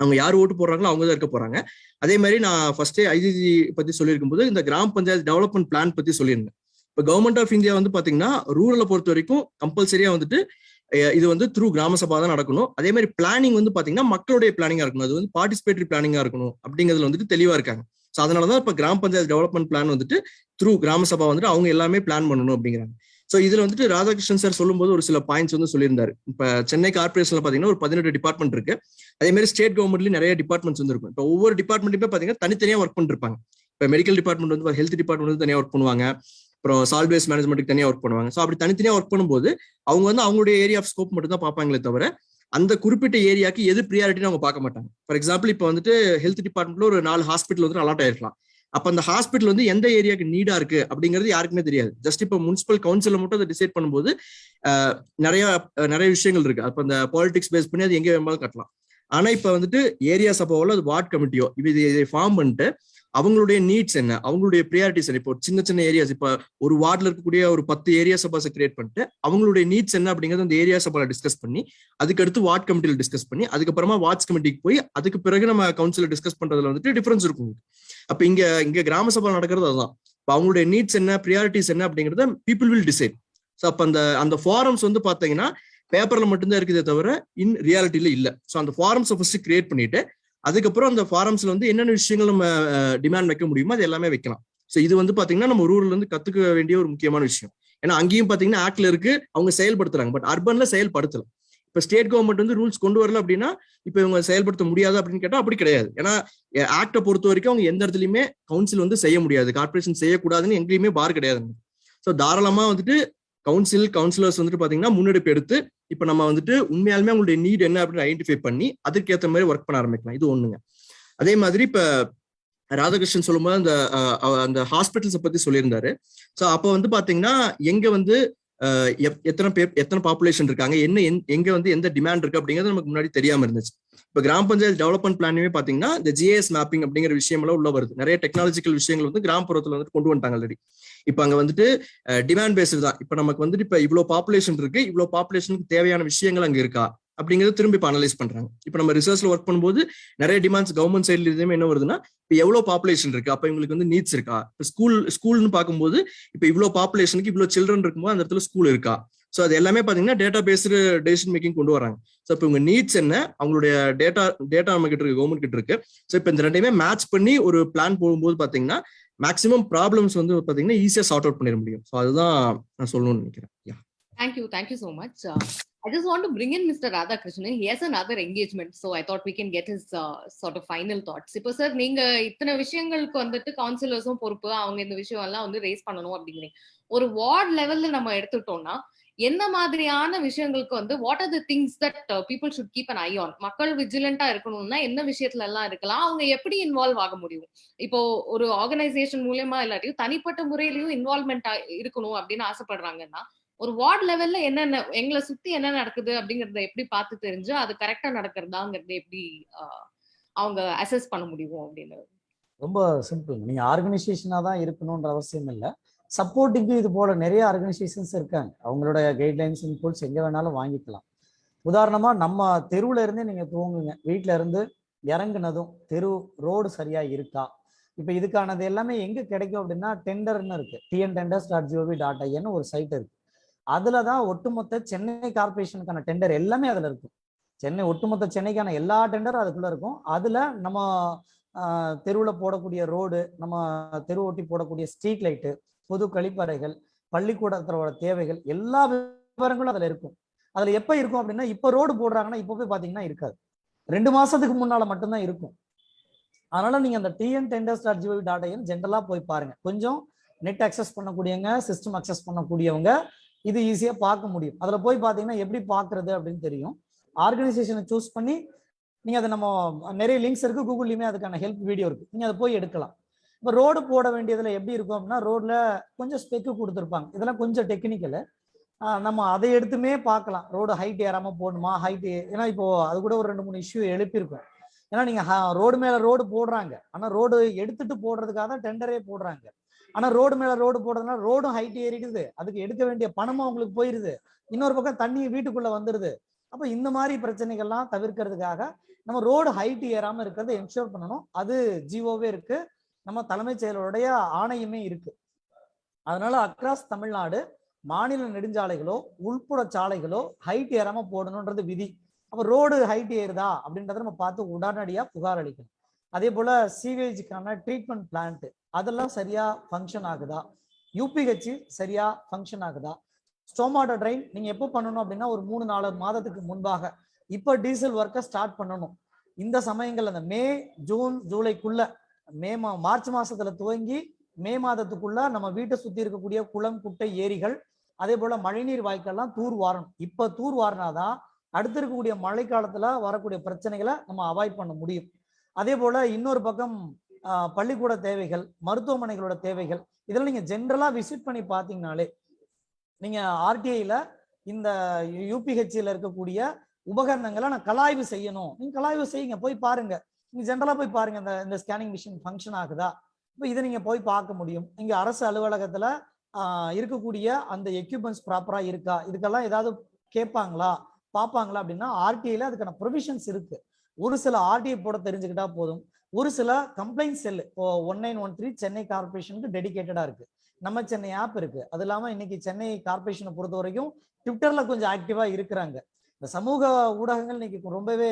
அவங்க யார் ஓட்டு போடுறாங்களோ அவங்க தான் இருக்க போறாங்க. அதே மாதிரி நான் ஃபர்ஸ்டே ஐசிசி பத்தி சொல்லியிருக்கும் போது இந்த கிராம பஞ்சாயத்து டெவலப்மெண்ட் பிளான் பத்தி சொல்லியிருந்தேன். இப்போ கவர்மெண்ட் ஆஃப் இந்தியா வந்து பாத்தீங்கன்னா ரூரலை பொறுத்த வரைக்கும் கம்பல்சரியா வந்துட்டு இது வந்து த்ரூ கிராம சபா தான் நடக்கணும். அதே மாதிரி பிளானிங் வந்து பாத்தீங்கன்னா மக்களுடைய பிளானிங்கா இருக்கணும், அது வந்து பார்ட்டிசிபேட்டரி பிளானிங்கா இருக்கணும் அப்படிங்கிறதுல வந்துட்டு தெளிவா இருக்காங்க. ஸோ அதனாலதான் இப்ப கிராம பஞ்சாயத்து டெவலப்மெண்ட் பிளான் வந்துட்டு த்ரூ கிராம சபா வந்துட்டு அவங்க எல்லாமே பிளான் பண்ணணும் அப்படிங்கிறாங்க. ஸோ இதுல வந்துட்டு ராதாகிருஷ்ணன் சார் சொல்லும்போது ஒரு சில பாயிண்ட்ஸ் வந்து சொல்லியிருந்தாரு. இப்ப சென்னை கார்பரேஷன்ல பாத்தீங்கன்னா ஒரு 18 டிபார்ட்மெண்ட் இருக்கு. அதே மாதிரி ஸ்டேட் கவர்மெண்ட்லயும் நிறைய டிபார்ட்மெண்ட்ஸ் வந்து இருக்கும். இப்போ ஒவ்வொரு டிபார்ட்மெண்ட்டுமே பாத்தீங்கன்னா தனித்தனியா ஒர்க் பண்ணிருப்பாங்க. இப்போ மெடிக்கல் டிபார்ட்மெண்ட் வந்து ஹெல்த் டிபார்ட்மெண்ட் வந்து தனியா ஒர்க் பண்ணுவாங்க, அப்புறம் சால்ட் வேஸ்ட் மேனேஜ்மெண்ட்டுக்கு தனியா ஒர்க் பண்ணுவாங்க. ஸோ அப்படி தனித்தனியா ஒர்க் பண்ணும்போது அவங்க வந்து அவங்களுடைய ஏரியா ஆஃப் ஸ்கோப் மட்டும் தான் பார்ப்பாங்களே தவிர அந்த குறிப்பிட்ட ஏரியாக்கு எது ப்ரியாரிட்டின்னு அவங்க பார்க்க மாட்டாங்க. ஃபார் எக்ஸாம்பிள் இப்போ வந்துட்டு ஹெல்த் டிபார்ட்மெண்ட்ல ஒரு 4 ஹாஸ்பிட்டல் வந்து அலாட் ஆயிருக்கலாம். அப்ப அந்த ஹாஸ்பிட்டல் வந்து எந்த ஏரியாக்கு நீடா இருக்கு அப்படிங்கிறது யாருக்குமே தெரியாது. ஜஸ்ட் இப்போ முனிசிபல் கவுன்சில மட்டும் அதை டிசைட் பண்ணும்போது நிறைய விஷயங்கள் இருக்கு. அப்ப அந்த பாலிடிக்ஸ் பேஸ் பண்ணி அது எங்க வேணுமாலும் கட்டலாம். ஆனா இப்ப வந்துட்டு ஏரியா சபாவோ அது வார்டு கமிட்டியோ இதை ஃபார்ம் பண்ணிட்டு அவங்களுடைய நீட்ஸ் என்ன, அவங்களுடைய ப்ரியாரிட்டிஸ் என்ன. இப்போ சின்ன சின்ன ஏரியாஸ், இப்ப ஒரு வார்டுல இருக்கக்கூடிய ஒரு 10 ஏரியா சபாஸை கிரியேட் பண்ணிட்டு அவங்களுடைய நீட்ஸ் என்ன அப்படிங்கறது அந்த ஏரியா சபால டிஸ்கஸ் பண்ணி அதுக்கடுத்து வார்டு கமிட்டியில டிஸ்கஸ் பண்ணி அதுக்கப்புறமா வார்ட்ஸ் கமிட்டிக்கு போய் அதுக்கு பிறகு நம்ம கவுன்சில டிஸ்கஸ் பண்றதுல வந்துட்டு டிஃபரன்ஸ் இருக்கும். அப்ப இங்க கிராம சபா நடக்கிறது அதுதான். இப்போ அவங்களுடைய நீட்ஸ் என்ன, ப்ரியாரிட்டிஸ் என்ன அப்படிங்கறத பீப்புள் வில் டிசைட். ஸோ அப்ப அந்த ஃபாரம்ஸ் வந்து பாத்தீங்கன்னா பேப்பர்ல மட்டும்தான் இருக்குதே தவிர இன் ரியாலிட்டியில இல்ல. ஸோ அந்த ஃபாரம்ஸை ஃபர்ஸ்ட் கிரியேட் பண்ணிட்டு அதுக்கப்புறம் அந்த ஃபாரம்ஸ்ல வந்து என்னென்ன விஷயங்கள் நம்ம டிமாண்ட் வைக்க முடியுமோ அது எல்லாமே வைக்கலாம். ஸோ இது வந்து பாத்தீங்கன்னா நம்ம ரூரல்ல இருந்து கத்துக்க வேண்டிய ஒரு முக்கியமான விஷயம். ஏன்னா அங்கேயும் பாத்தீங்கன்னா ஆக்ட்ல இருக்கு, அவங்க செயல்படுத்துறாங்க, பட் அர்பன்ல செயல்படுத்தல. இப்ப ஸ்டேட் கவர்மெண்ட் வந்து ரூல்ஸ் கொண்டு வரல அப்படின்னா இப்ப இவங்க செயல்படுத்த முடியாது அப்படின்னு கேட்டா அப்படி கிடையாது. ஏன்னா ஆக்டை பொறுத்த வரைக்கும் அவங்க எந்த இடத்துலயுமே கவுன்சில் வந்து செய்ய முடியாது, கார்பரேஷன் செய்யக்கூடாதுன்னு எங்கேயுமே பார் கிடையாது. ஸோ தாராளமா வந்துட்டு கவுன்சிலர்ஸ் வந்துட்டு பாத்தீங்கன்னா முன்னெடுப்பு எடுத்து இப்ப நம்ம வந்துட்டு உண்மையாலுமே அவங்களுடைய நீட் என்ன அப்படின்னு ஐடென்டிஃபை பண்ணி அதுக்கேற்ற மாதிரி ஒர்க் பண்ண ஆரம்பிக்கலாம். இது ஒண்ணுங்க. அதே மாதிரி இப்ப ராதாகிருஷ்ணன் சொல்லும்போது அந்த ஹாஸ்பிட்டல்ஸை பத்தி சொல்லியிருந்தாரு. ஸோ அப்போ வந்து பாத்தீங்கன்னா எங்க வந்து எத்தனை பாப்புலேஷன் இருக்காங்க, எங்க வந்து எந்த டிமாண்ட் இருக்கு அப்படிங்கிறது நமக்கு முன்னாடி தெரியாம இருந்துச்சு. இப்ப கிராம பஞ்சாயத்து டெவலப்மெண்ட் பிளானுமே பாத்தீங்கன்னா இந்த ஜிஏஎஸ் மேப்பிங் அப்படிங்கிற விஷயம் எல்லாம் உள்ள வருது. நிறைய டெக்னாலஜிக்கல் விஷயங்கள் வந்து கிராமப்புறத்துல வந்து கொண்டு வந்துட்டாங்க ஆல்ரெடி. இப்ப அங்க வந்துட்டு டிமாண்ட் பேஸ்டு தான். இப்ப நமக்கு வந்துட்டு இப்ப இவ்வளவு பாப்புலேஷன் இருக்கு, இவ்வளவு பாப்புலேஷனுக்கு தேவையான விஷயங்கள் அங்க இருக்கா அப்படிங்கிறது திரும்பி இப்ப அனலைஸ் பண்றாங்க. இப்ப நம்ம ரிசர்ச்ல ஒர்க் பண்ணும்போது நிறைய டிமாண்ட்ஸ் கவர்மெண்ட் சைட்ல இதுமே என்ன வருதுன்னா இப்ப எவ்வளவு பாப்புலேஷன் இருக்கு, அப்ப இவங்களுக்கு வந்து நீட்ஸ் இருக்கா. இப்ப ஸ்கூல்னு பார்க்கும்போது இப்ப இவ்வளவு பாப்புலேஷனுக்கு இவ்வளவு சில்ட்ரன் இருக்கும்போது அந்த இடத்துல ஸ்கூல் இருக்கா. ஸோ அது எல்லாமே பாத்தீங்கன்னா டேட்டா பேஸ்டு டெசிஷன் மேக்கிங் கொண்டு வராங்க. ஸோ இப்போ உங்க நீட்ஸ் என்ன, அவங்களுடைய டேட்டா நம்ம கிட்ட இருக்கு, கவர்மெண்ட் கிட்ட இருக்கு. ஸோ இப்போ இந்த ரெண்டையுமே மேட்ச் பண்ணி ஒரு பிளான் போகும்போது பாத்தீங்கன்னா மேக்ஸிமம் ப்ராப்ளம்ஸ் வந்து பாத்தீங்கன்னா ஈஸியா சார்ட் அவுட் பண்ணிட முடியும். ஸோ அதுதான் நான் சொல்லணும்னு நினைக்கிறேன். Thank you so much. I just want to bring in Mr. Radhakrishnan. He has another engagement, so I thought we can get his sort of final thoughts. இப்போ சார் நீங்க இத்தனை விஷயங்களுக்கு வந்துட்டு கவுன்சிலர்ஸும் பொறுப்பு, அவங்க இந்த விஷயம் எல்லாம் வந்து ரேஸ் பண்ணணும் அப்படிங்கிறீங்க. ஒரு வார்ட் லெவல்ல நம்ம எடுத்துட்டோம்னா என்ன மாதிரியான விஷயங்களுக்கு வந்து what are the things that people should keep an I on? மக்கள் விஜிலண்டா இருக்கணும்னா என்ன விஷயத்துல எல்லாம் இருக்கலாம், அவங்க எப்படி இன்வால்வ் ஆக முடியும்? இப்போ ஒரு ஆர்கனைசேஷன் மூலமா இல்லாட்டியும் தனிப்பட்ட முறையிலயும் இன்வால்வ்மெண்ட் இருக்கணும் அப்படின்னு ஆசைப்படுறாங்கன்னா ஒரு வார்டு லெவல்ல என்னென்ன எங்களை சுத்தி என்ன நடக்குது அப்படிங்கறத எப்படி பார்த்து தெரிஞ்சு அது கரெக்டா நடக்கிறதாங்கிறத எப்படி அவங்க அசஸ் பண்ண முடியும் அப்படின்னு? ரொம்ப சிம்பிள். நீங்க ஆர்கனைசேஷனா தான் இருக்கணும்ன்ற அவசியம் இல்லை. சப்போர்ட்டிங்கு இது போல நிறைய ஆர்கனைசேஷன்ஸ் இருக்காங்க. அவங்களோட கைட்லைன்ஸ் இன்புட்ஸ் எங்க வேணாலும் வாங்கிக்கலாம். உதாரணமா நம்ம தெருவுல இருந்தே நீங்க தூங்குங்க, வீட்டுல இருந்து இறங்குனதும் தெரு ரோடு சரியா இருக்கா. இப்ப இதுக்கானது எல்லாமே எங்க கிடைக்கும் அப்படின்னா டெண்டர்னு இருக்கு, tntenders.gov.in ஒரு சைட் இருக்கு. அதுலதான் ஒட்டுமொத்த சென்னை கார்பரேஷனுக்கான டெண்டர் எல்லாமே அதுல இருக்கும். ஒட்டுமொத்த சென்னைக்கான எல்லா டெண்டரும் அதுக்குள்ள இருக்கும். அதுல நம்ம தெருவில் போடக்கூடிய ரோடு, நம்ம தெரு ஒட்டி போடக்கூடிய ஸ்ட்ரீட் லைட்டு, பொது கழிப்பறைகள், பள்ளிக்கூடத்தோட தேவைகள் எல்லா விவரங்களும் அதுல இருக்கும். அதுல எப்ப இருக்கும் அப்படின்னா இப்ப ரோடு போடுறாங்கன்னா இப்ப போய் பாத்தீங்கன்னா இருக்காது, 2 மாசத்துக்கு முன்னால மட்டும்தான் இருக்கும். அதனால நீங்க அந்த tntenders.gov.in ஜென்ரலா போய் பாருங்க. கொஞ்சம் நெட் அக்சஸ் பண்ணக்கூடியவங்க, சிஸ்டம் அக்சஸ் பண்ணக்கூடியவங்க இது ஈஸியா பார்க்க முடியும். அதுல போய் பாத்தீங்கன்னா எப்படி பாக்குறது அப்படின்னு தெரியும். ஆர்கனைசேஷனை சூஸ் பண்ணி நீங்க அதை நம்ம நிறைய லிங்க்ஸ் இருக்கு, கூகுள்லயுமே அதுக்கான ஹெல்ப் வீடியோ இருக்கு, நீங்க அதை போய் எடுக்கலாம். இப்போ ரோடு போட வேண்டியதுல எப்படி இருக்கும் அப்படின்னா ரோட்ல கொஞ்சம் ஸ்பெக்கு கொடுத்துருப்பாங்க. இதெல்லாம் கொஞ்சம் டெக்னிக்கல். நம்ம அதை எடுத்துமே பார்க்கலாம். ரோடு ஹைட் ஏறாம போடணுமா, ஹைட், ஏன்னா இப்போ அது கூட ஒரு 2-3 இஷ்யூ எழுப்பியிருக்கும். ஏன்னா நீங்க ரோடு மேல ரோடு போடுறாங்க, ஆனா ரோடு எடுத்துட்டு போடுறதுக்காக தான் டெண்டரே போடுறாங்க. ஆனா ரோடு மேல ரோடு போடுறதுனா ரோடும் ஹைட் ஏறிடுது, அதுக்கு எடுக்க வேண்டிய பணமும் அவங்களுக்கு போயிருது, இன்னொரு பக்கம் தண்ணி வீட்டுக்குள்ள வந்துருது. அப்ப இந்த மாதிரி பிரச்சனைகள்லாம் தவிர்க்கிறதுக்காக நம்ம ரோடு ஹைட் ஏறாம இருக்கிறத என்ஷூர் பண்ணணும். அது ஜிஓவே இருக்கு, நம்ம தலைமைச் செயலருடைய ஆணையமே இருக்கு. அதனால அக்ராஸ் தமிழ்நாடு மாநில நெடுஞ்சாலைகளோ உள்புற சாலைகளோ ஹைட் ஏறாம போடணும்ன்றது விதி. அப்ப ரோடு ஹைட் ஏறுதா அப்படின்றத நம்ம பார்த்து உடனடியா புகார் அளிக்கணும். அதே போல சீவேஜுக்கான ட்ரீட்மெண்ட் பிளான்ட் அதெல்லாம் சரியா ஃபங்க்ஷன் ஆகுதா, யூபிஹெச் சரியா ஃபங்க்ஷன் ஆகுதா, ஸ்டோமாட்டோ ட்ரைன் நீங்க எப்போ பண்ணணும் அப்படின்னா ஒரு 3-4 மாதத்துக்கு முன்பாக இப்ப டீசல் ஒர்க்கை ஸ்டார்ட் பண்ணணும். இந்த சமயங்கள் அந்த மே ஜூன் ஜூலைக்குள்ள மார்ச் மாசத்துல துவங்கி மே மாதத்துக்குள்ள நம்ம வீட்டை சுத்தி இருக்கக்கூடிய குளம் குட்டை ஏரிகள் அதே போல மழைநீர் வாய்க்கெல்லாம் தூர் வாரணும். இப்ப தூர் வாரினாதான் அடுத்து இருக்கக்கூடிய மழைக்காலத்துல வரக்கூடிய பிரச்சனைகளை நம்ம அவாய்ட் பண்ண முடியும். அதே போல இன்னொரு பக்கம் பள்ளிக்கூட தேவைகள், மருத்துவமனைகளோட தேவைகள், இதெல்லாம் நீங்க ஜென்ரலா விசிட் பண்ணி பாத்தீங்கன்னாலே நீங்க ஆர்டிஐல இந்த யூபிஹெச்ல இருக்கக்கூடிய உபகரணங்களை நான் கலாய்வு செய்யணும், நீங்க கலாய்வு செய்யுங்க, போய் பாருங்க. நீங்க ஜென்ரலா போய் பாருங்க இந்த ஸ்கேனிங் மிஷின் ஃபங்க்ஷன் ஆகுதா. இப்போ இதை நீங்க போய் பார்க்க முடியும். இங்க அரசு அலுவலகத்துல இருக்கக்கூடிய அந்த எக்யூப்மெண்ட்ஸ் ப்ராப்பரா இருக்கா, இதுக்கெல்லாம் ஏதாவது கேட்பாங்களா பார்ப்பாங்களா அப்படின்னா ஆர்டிஐல அதுக்கான ப்ரொவிஷன்ஸ் இருக்கு. ஒரு சில ஆர்டிஐ போட தெரிஞ்சுக்கிட்டா போதும். ஒரு சில கம்ப்ளைண்ட் செல் இப்போ 1913 சென்னை கார்பரேஷனுக்கு டெடிகேட்டடா இருக்கு, நம்ம சென்னை ஆப் இருக்கு. அது இல்லாம இன்னைக்கு சென்னை கார்பரேஷனை பொறுத்த வரைக்கும் ட்விட்டர்ல கொஞ்சம் ஆக்டிவா இருக்கிறாங்க. இந்த சமூக ஊடகங்கள் இன்னைக்கு ரொம்பவே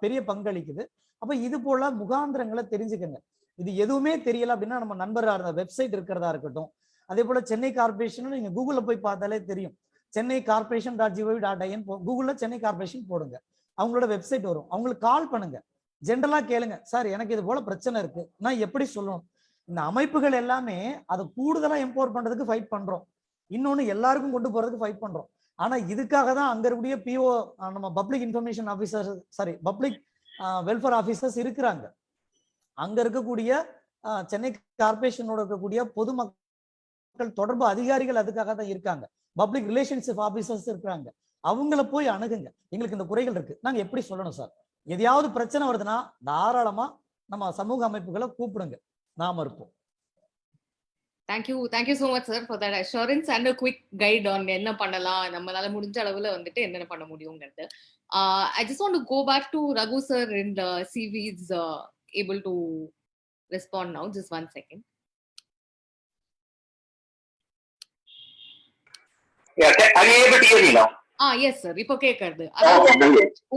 பெரிய பங்களிக்குது. அப்ப இது போல முகாந்திரங்களை தெரிஞ்சுக்கங்க. இது எதுவுமே தெரியல அப்படின்னா நம்ம நண்பர் வெப்சைட் இருக்கிறதா இருக்கட்டும், அதே போல சென்னை கார்பரேஷன் நீங்க கூகுள்ல போய் பார்த்தாலே தெரியும். சென்னை கார்பரேஷன் .gov.in கூகுள்ல சென்னை கார்பரேஷன் போடுங்க, அவங்களோட வெப்சைட் வரும். அவங்களுக்கு கால் பண்ணுங்க, ஜென்ரலா கேளுங்க, சார் எனக்கு இது போல பிரச்சனை இருக்கு, நான் எப்படி சொல்லணும். இந்த அமைப்புகள் எல்லாமே அதை கூடுதலா எம்பவர் பண்றதுக்கு ஃபைட் பண்றோம், இன்னொன்னு எல்லாருக்கும் கொண்டு போறதுக்கு ஃபைட் பண்றோம். ஆனா இதுக்காக தான் அங்க இருக்கக்கூடிய பிஓ நம்ம public information officer public welfare officers இருக்கிறாங்க. அங்க இருக்கக்கூடிய சென்னை கார்பரேஷனோட இருக்கக்கூடிய பொதுமக்கள் தொடர்பு அதிகாரிகள் அதுக்காக தான் இருக்காங்க. பப்ளிக் ரிலேஷன்ஷிப் ஆபீசர்ஸ் இருக்காங்க, அவங்கள போய் அணுகுங்க. எங்களுக்கு இந்த குறைகள் இருக்கு, நாங்க எப்படி சொல்லணும் சார், எதையாவது பிரச்சனை வருதுன்னா தாராளமா நம்ம சமூக அமைப்புகளை கூப்பிடுங்க, நாம இருப்போம். Thank you so much sir for that assurance and a quick guide on என்ன பண்ணலாம், நம்மளால முடிஞ்ச அளவுல வந்துட்டு என்னென்ன பண்ண முடியும்ங்கிறது. I just want to go back to Raghu sir and CV is able to respond now. Just one second. Yeah, are you able to hear me now? Yes sir, இப்போ கேக்குது.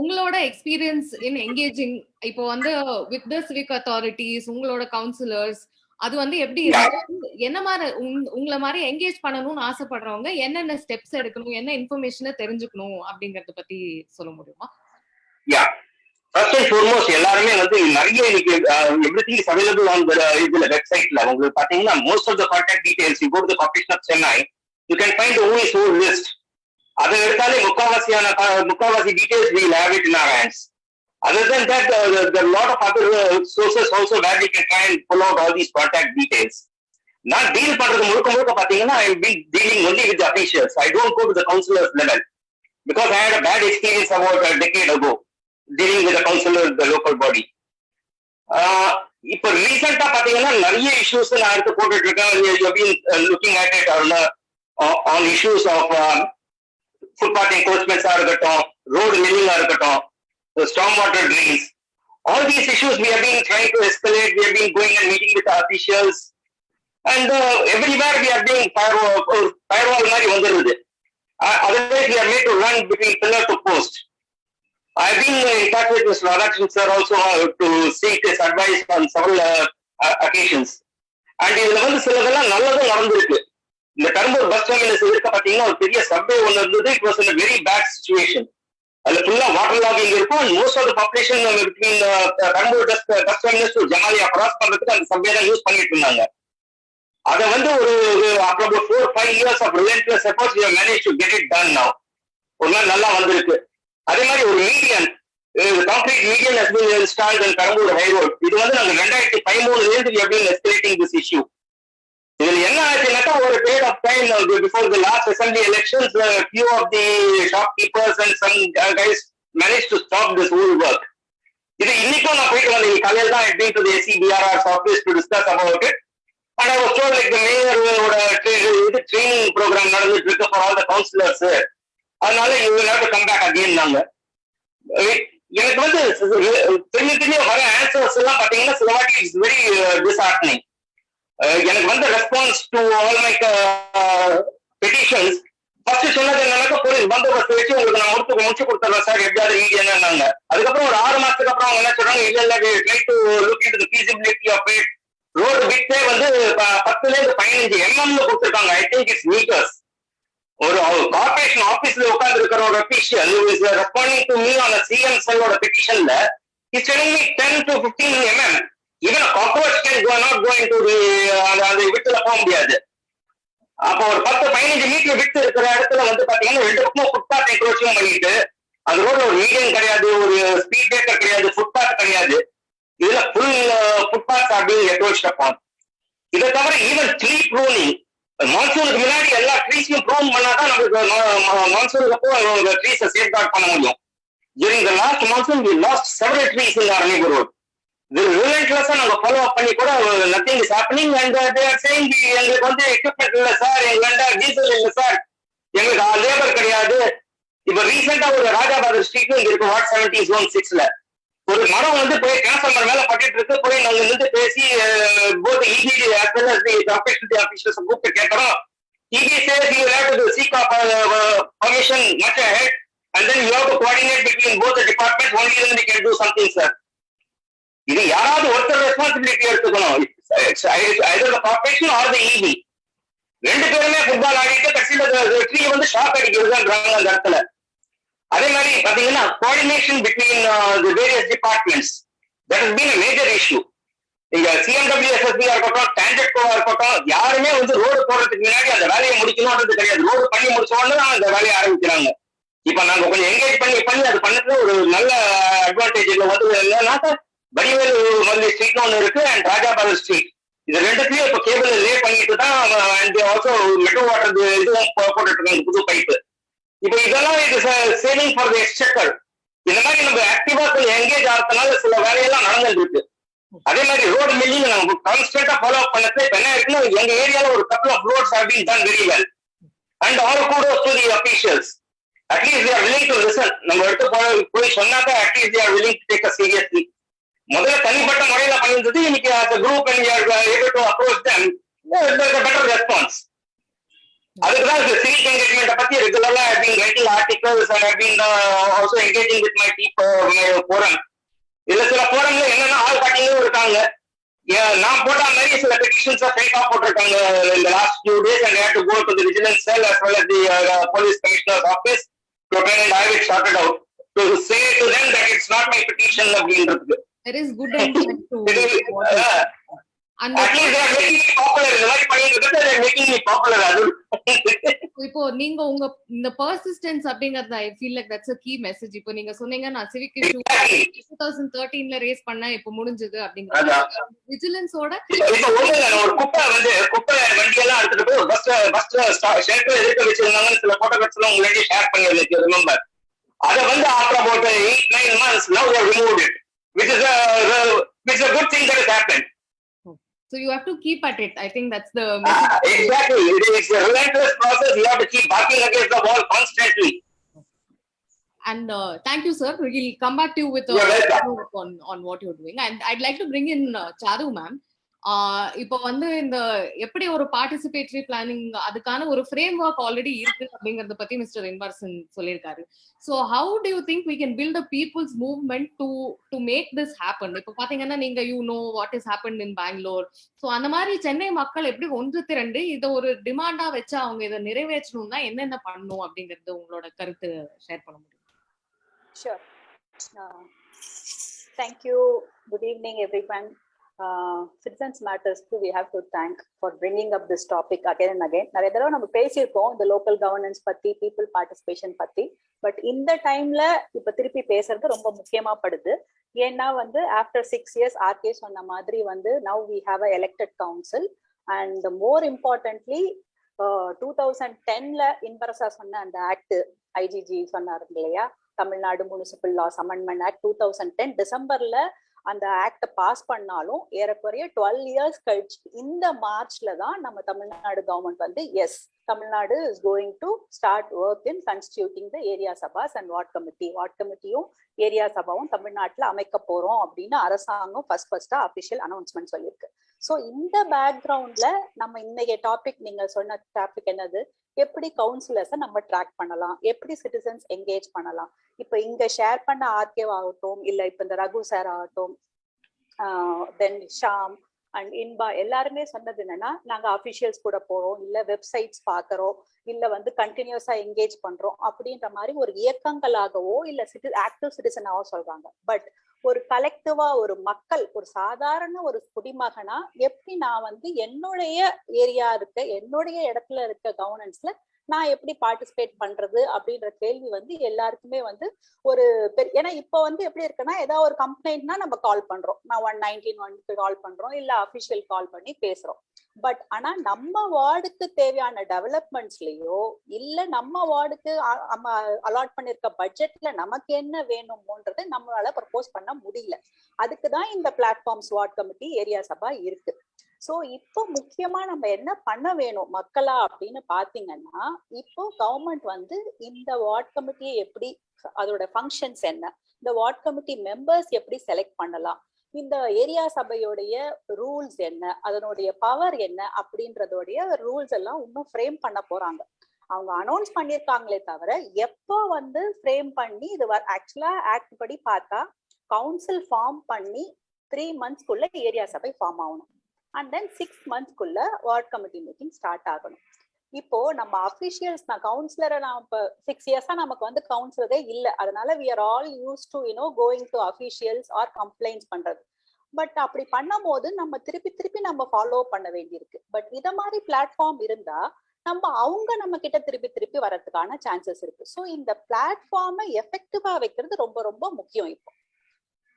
உங்களோட எக்ஸ்பீரியன்ஸ் இன் எங்கேஜிங் இப்போ வந்து with the civic authorities, உங்களோட கவுன்சிலர்ஸ், அது வந்து எப்படி என்ன மாதிரி உங்களை மாதிரி என்கேஜ் பண்ணணும்னு ஆசைப்படுறவங்க என்னென்ன ஸ்டெப்ஸ் எடுக்கணும், என்ன இன்ஃபர்மேஷனை தெரிஞ்சுக்கணும் அப்படிங்கறத பத்தி சொல்ல முடியுமா? யா, ஃபர்ஸ்ட் அண்ட் ஃபார்மோஸ்ட் எல்லாருமே வந்து நிறைய இன்னைக்கு எவ்ரிதிங் இஸ் அவைலபிள் ஆன் இதுல வெப்சைட்ல. உங்களுக்கு பாத்தீங்கன்னா most of the contact details you go to the corporation of Chennai, you can find the whole sole list. அதை எடுத்தாலே முக்காவாசி details we will have it in our hands. Other than that, there are a lot of other sources also where we can try and pull out all these contact details. நான் டீல் பண்றது முழுக்க பாத்தீங்கன்னா I have been dealing only with the officials. I don't go to the councillors level because I had a bad experience about a decade ago dealing with the councillor, the local body. இப்போ ரீசெண்டா பாத்தீங்கன்னா நிறைய இஷ்யூஸ் நான் எடுத்து போட்டுட்டு இருக்கேன். You have been looking at it on issues of footpath encroachments ஆ இருக்கட்டும், road milling ஆ இருக்கட்டும், the stormwater drains, all these issues we have been trying to escalate. We have been going and meeting with the officials, and everywhere we are doing firewall mari vandirudhu. Otherwise we are made to run between pillar to post. I have been in touch with Mr. Radhakrishnan sir also to seek his advice on several occasions, and இதுல வந்து சிலதெல்லாம் நல்லதும் நடந்திருக்கு. இந்த பெரம்பூர் பஸ் டெர்மினஸ் இருக்க பாத்தீங்கன்னா ஒரு பெரிய சப்வே ஒன்று இருந்தது. It was in a very bad situation. அதுல ஃபுல்லா வாட்டர் லாகிங் இருக்கும். Most of the population between Perambur bus terminus to Jamalia cross பண்றதுக்கு அந்த சப்வே தான் யூஸ் பண்ணிட்டு இருந்தாங்க. அதை வந்து ஒரு after about 4-5 years of relentless efforts we have managed to get it done now. ஒரு நாள் நல்லா வந்திருக்கு. அதே மாதிரி ஒரு median, concrete median has been installed in Perambur high road. இது வந்து நாங்க 2013 we have been escalating this issue. இதுல என்ன ஆச்சுன்னாக்கா ஒரு period of time before the last assembly elections few of the shopkeepers and some guys managed to stop this whole work. இது இன்னைக்கும் நான் போயிட்டு வந்தேன் காலையில் தான் been to the SCBRR's office to discuss about it, and I was told like the mayor ஓட இது ட்ரைனிங் ப்ரோக்ராம் நடந்துட்டு இருக்கு for all the councillors, அதனால you will have to come back again. நாங்க எனக்கு வந்து திரும்பி வர ஆன்சர்ஸ் எல்லாம் பாத்தீங்கன்னா சில வாட்டி இட்ஸ் வெரி டிஸ்ஹார்ட்னிங். எனக்கு வந்து response to all my petitions first சொன்னது என்னன்னாக்கா போலீஸ் பந்தோபஸ்து வச்சு உங்களுக்கு நான் முடிச்சு கொடுத்துறேன் சார், எப்படியாவது என்னன்னாங்க. அதுக்கப்புறம் ஒரு 6 மாசத்துக்கு அப்புறம் அவங்க என்ன சொல்றாங்க, இல்ல try to look into the feasibility of it. Road பிட்டே வந்து 10-15 mm கொடுத்துருக்காங்க. I think it's meters. ஒரு கார்பரேஷன் ஆபீஸ்ல உட்கார்ந்து இருக்கிற ஒரு official is responding to me on CM செல்லோட பெட்டிஷன்ல is telling me 10 to 15 mm. Even cockroach can go not go into the அந்த விட்டுல போக முடியாது. அப்போ ஒரு 10-15 மீட்டர் விட்டு இருக்கிற இடத்துல வந்து பாத்தீங்கன்னா 2 பக்கமும் ஃபுட்பாத் என்க்ரோச்சிங் பண்ணிட்டு அந்த ரோட்ல ஒரு மீடியம் கிடையாது, ஒரு ஸ்பீட் பிரேக்கர் கிடையாது, ஃபுட்பாத் கிடையாது. இதுல ஃபுல் ஃபுட்பாத் அப்படின்னு என்க்ரோச் அப்பான். இதை தவிர ஈவன் ட்ரீ ப்ரூனிங், மான்சூனுக்கு முன்னாடி எல்லா ட்ரீஸையும் ப்ரூன் பண்ணாதான் நம்மளுக்கு மான்சூனுக்கு அப்போ ட்ரீஸை சேஃப்கார்ட் பண்ண முடியும். During the last monsoon, we lost several trees in our neighborhood. இது ரிலன்ட்லஸா நாங்க ஃபாலோ அப் பண்ணி கூட nothing is happening and they are saying எங்களுக்கு வந்து எக்யூப்மெண்ட் இல்ல சார், எங்கள்ட்ட டீசல் இல்ல சார், எங்களுக்கு லேபர் கிடையாது. இப்ப ரீசெண்டா ஒரு ராஜாபாதர் ஸ்ட்ரீட் இங்க இருக்கு, வார்ட் 70 zone 6ல ஒரு மரம் வந்து போய் டிரான்ஸ்ஃபார்மர் மேல பட்டுட்டு இருக்கு. போய் நாங்க இருந்து பேசி both EBD as well as the operations officers கூப்பிட்டு கேட்கறோம். EB says you will have to seek permission much ahead and then you have to coordinate between both the departments, only then we can do something sir. இது யாராவது ஒருத்தர் ரெஸ்பான்சிபிலிட்டி எடுத்துக்கணும், either the corporation or the EB. 2 பேருமே ஃபுட்பால் ஆடிட்டு கட்சியில ட்ரீ வந்து ஷாக் அடிக்கிறதுன்றாங்க அந்த இடத்துல. அதே மாதிரி பாத்தீங்கன்னா coordination between the various departments that has been a major issue. இங்க CMWSSB இருக்கட்டும், டான்ஜெட்கோவா இருக்கட்டும், யாருமே வந்து ரோடு போடுறதுக்கு முன்னாடி அந்த வேலையை முடிக்கணும்ன்றது கிடையாது. ரோடு பண்ணி முடிச்ச உடனே அந்த வேலையை ஆரம்பிக்கிறாங்க. இப்ப நாங்க கொஞ்சம் என்கேஜ் பண்ணி அது பண்ணதுல ஒரு நல்ல அட்வான்டேஜ் வந்து என்னன்னா வடிவேல் மல்லி ஸ்ட்ரீட் ஒன்று இருக்கு அண்ட் ராஜாபாதர் ஸ்ட்ரீட், இது 2த்துலயும் இப்ப கேபிள் லே பண்ணிட்டு தான் ஆல்சோ மெட்ரோ வாட்டர் இதுவும் போட்டுட்டு இருக்காங்க புது பைப்பு. இப்ப இதெல்லாம் இது சேவிங் ஃபார் தி எக்ஸ்செக்கர். இந்த மாதிரி நம்ம ஆக்டிவா என்கேஜ் ஆகிறதுனால சில வேலையெல்லாம் நடந்துட்டு இருக்கு. அதே மாதிரி ரோடு மில்லிங் நம்ம கான்ஸ்டன்டா ஃபாலோ பண்ணது இப்ப என்ன இருக்குன்னா எங்க ஏரியால ஒரு couple of roads have been done very well and all kudos to the officials. At least they are willing to listen. நம்ம எடுத்து போய் சொன்னாக்கா at least they are willing to take us seriously. முதல்ல தனிப்பட்ட முறையில பண்ணிருந்தது, இன்னைக்கு as a group and we are able to approach them, there's a better response. அதுக்குதான் civic engagement பத்தி ரெகுலரா I've been writing articles and I've been also engaging with my forum. இதுல சில போரம்ல என்னன்னா ஆள் காட்டிங்களும் இருக்காங்க. நான் போட்ட மாதிரி சில பெட்டிஷன்ஸ் ஃபேக்கா போட்டிருக்காங்க in the last few days and I had to go to the vigilance cell as well as the police commissioner's office to try and have it sorted out, to say to them that it's not my petition அப்படின்றது. There is good intent to and at least they are making me popular. The way பண்ணிட்டு they are making me popular. அது இப்போ நீங்க உங்க இந்த பர்சிஸ்டன்ஸ் அப்படிங்கறது I feel like that's a key message. இப்போ நீங்க சொன்னீங்க நான் சிவிக் இஷ்யூ 2013ல ரேஸ் பண்ண இப்போ முடிஞ்சது அப்படிங்கறது விஜிலன்ஸோட இப்போ ஒரு குப்பை வண்டி எல்லாம் எடுத்துட்டு போய் பஸ் ஷெல்டர் எதிர்க்க வச்சிருந்தாங்கன்னு சில போட்டோகிராஃப்ஸ் எல்லாம் உங்களுக்கு ஷேர் பண்ணிருக்கேன் ரிமெம்பர். அதை வந்து after about 8-9 months now they have removed it, which is a good thing that has happened. So you have to keep at it. I think that's the message. Exactly. It is a relentless process. You have to keep barking against the wall constantly. And thank you, sir. We'll come back to you with on what you're doing. And I'd like to bring in Charu ma'am. இப்போ வந்து இந்த எப்படி ஒரு பார்ட்டிசிபேட்டரி பிளானிங் அதுக்கான ஒரு ஃப்ரேம் ஒர்க் ஆல்ரெடி இருக்கு அப்படிங்கறத பத்தி மிஸ்டர் இன்வர்சன் சொல்லியிருக்காரு. So how do you think we can build a people's movement to make this happen? இப்போ பாத்தீங்கன்னா நீங்க what is happen in Bangalore. So அந்த மாதிரி சென்னை மக்கள் எப்படி ஒன்று திரண்டு இதை ஒரு டிமாண்டா வச்சு அவங்க இதை நிறைவேற்றணும்னா என்னென்ன பண்ணணும் அப்படிங்கறது உங்களோட கருத்து ஷேர் பண்ண முடியும்? Sure. Thank you. Good evening, everyone. Citizens Matters we have to thank for bringing up this topic again and again. நிறைய தடவை நம்ம பேசியிருக்கோம் இந்த லோக்கல் கவர்னன்ஸ் பத்தி, பீப்புள் பார்ட்டிசிபேஷன் பத்தி. பட் இந்த டைம்ல இப்ப திருப்பி பேசுறது ரொம்ப முக்கியமா படுது. ஏன்னா வந்து ஆஃப்டர் 6 years ஆர்கே சொன்ன மாதிரி வந்து now we have a elected council and more importantly 2010ல இன்பரசா சொன்ன அந்த ஆக்ட் ஐஜிஜி சொன்னாரு இல்லையா, Tamil Nadu municipal laws amendment act 2010 டிசம்பர்ல அந்த ஆக்ட பாஸ் பண்ணாலும் ஏறக்குறைய 12 இயர்ஸ் கழிச்சு இந்த மார்ச்ல தான் நம்ம தமிழ்நாடு கவர்மெண்ட் வந்து as Tamil Nadu is going to start work in constituting the area சபாஸ் அண்ட் வார்ட் கமிட்டியும் ஏரியா சபாவும் தமிழ்நாட்டுல அமைக்க போறோம் அப்படின்னு அரசாங்கம் ஃபர்ஸ்டா அபிஷியல் அனௌன்ஸ்மெண்ட் சொல்லியிருக்கு. ஸோ இந்த பேக்ரவுண்ட்ல நம்ம இன்னைக்கு டாபிக், நீங்க சொன்ன டாபிக் என்னது, எப்படி கவுன்சிலர்ஸை நம்ம ட்ராக் பண்ணலாம், எப்படி சிட்டிசன்ஸ் என்கேஜ் பண்ணலாம். இப்ப இங்க ஷேர் பண்ண ஆர்கேவ் ஆகட்டும், இல்ல இப்ப இந்த ரகு சார் ஆகட்டும், தென் ஷாம் அண்ட் இன்பா எல்லாருமே சொன்னது என்னன்னா, நாங்க அபிஷியல்ஸ் கூட போறோம், இல்ல வெப்சைட்ஸ் பாக்குறோம், இல்ல வந்து கண்டினியூஸா என்கேஜ் பண்றோம் அப்படின்ற மாதிரி ஒரு இயக்கங்களாகவோ இல்ல ஆக்டிவ் சிட்டிசனாவோ சொல்றாங்க. பட் ஒரு கலெக்டிவா ஒரு மக்கள், ஒரு சாதாரண ஒரு குடிமகனா எப்படி நான் வந்து என்னுடைய ஏரியா இருக்க, என்னுடைய இடத்துல இருக்க கவர்னன்ஸ்ல நான் எப்படி பார்ட்டிசிபேட் பண்றது அப்படின்ற கேள்வி வந்து எல்லாருக்குமே வந்து ஒரு ஏன்னா இப்ப வந்து எப்படி இருக்குன்னா, ஏதாவது ஒரு கம்ப்ளைண்ட்னா நம்ம கால் பண்றோம், நான் 119 கால் பண்றோம், இல்ல அபிஷியல் கால் பண்ணி பேசுறோம். பட் ஆனா நம்ம வார்டுக்கு தேவையான டெவலப்மெண்ட்ஸ்லயோ இல்ல நம்ம வார்டுக்கு அலாட் பண்ணிருக்க பட்ஜெட்ல நமக்கு என்ன வேணுமோன்றது நம்மளால ப்ரப்போஸ் பண்ண முடியல. அதுக்குதான் இந்த பிளாட்ஃபார்ம்ஸ் வார்ட் கமிட்டி ஏரியா சபா இருக்கு. சோ இப்போ முக்கியமா நம்ம என்ன பண்ண வேணும் மக்களா அப்படின்னு பாத்தீங்கன்னா, இப்போ கவர்மெண்ட் வந்து இந்த வார்ட் கமிட்டியை எப்படி, அதோட ஃபங்க்ஷன்ஸ் என்ன, இந்த வார்ட் கமிட்டி மெம்பர்ஸ் எப்படி செலக்ட் பண்ணலாம், இந்த ஏரியா சபையோடைய ரூல்ஸ் என்ன, அதனுடைய பவர் என்ன அப்படின்றதோடைய ரூல்ஸ் எல்லாம் இன்னும் ஃப்ரேம் பண்ண போறாங்க. அவங்க அனௌன்ஸ் பண்ணிருக்காங்களே தவிர எப்போ வந்து ஃப்ரேம் பண்ணி இது ஆக்சுவலா ஆக்ட் படி பார்த்தா கவுன்சில் ஃபார்ம் பண்ணி 3 monthsக்குள்ள ஏரியா சபை ஃபார்ம் ஆகணும். அண்ட் தென் 6 monthsக்குள்ள வார்ட் கமிட்டி மீட்டிங் ஸ்டார்ட் ஆகணும். இப்போ நம்ம அபிஷியல்ஸ், நான் கவுன்சிலரை நான் இப்போ 6 years நமக்கு வந்து கவுன்சிலரே இல்லை, அதனால we are all used to going to officials or complaints பண்றது. பட் அப்படி பண்ணும் போது நம்ம திருப்பி நம்ம ஃபாலோ பண்ண வேண்டியிருக்கு. பட் இத மாதிரி பிளாட்ஃபார்ம் இருந்தா அவங்க நம்ம கிட்ட திருப்பி வர்றதுக்கான சான்சஸ் இருக்கு. ஸோ இந்த பிளாட்ஃபார்மை எஃபெக்டிவா வைக்கிறது ரொம்ப ரொம்ப முக்கியம் இப்போ.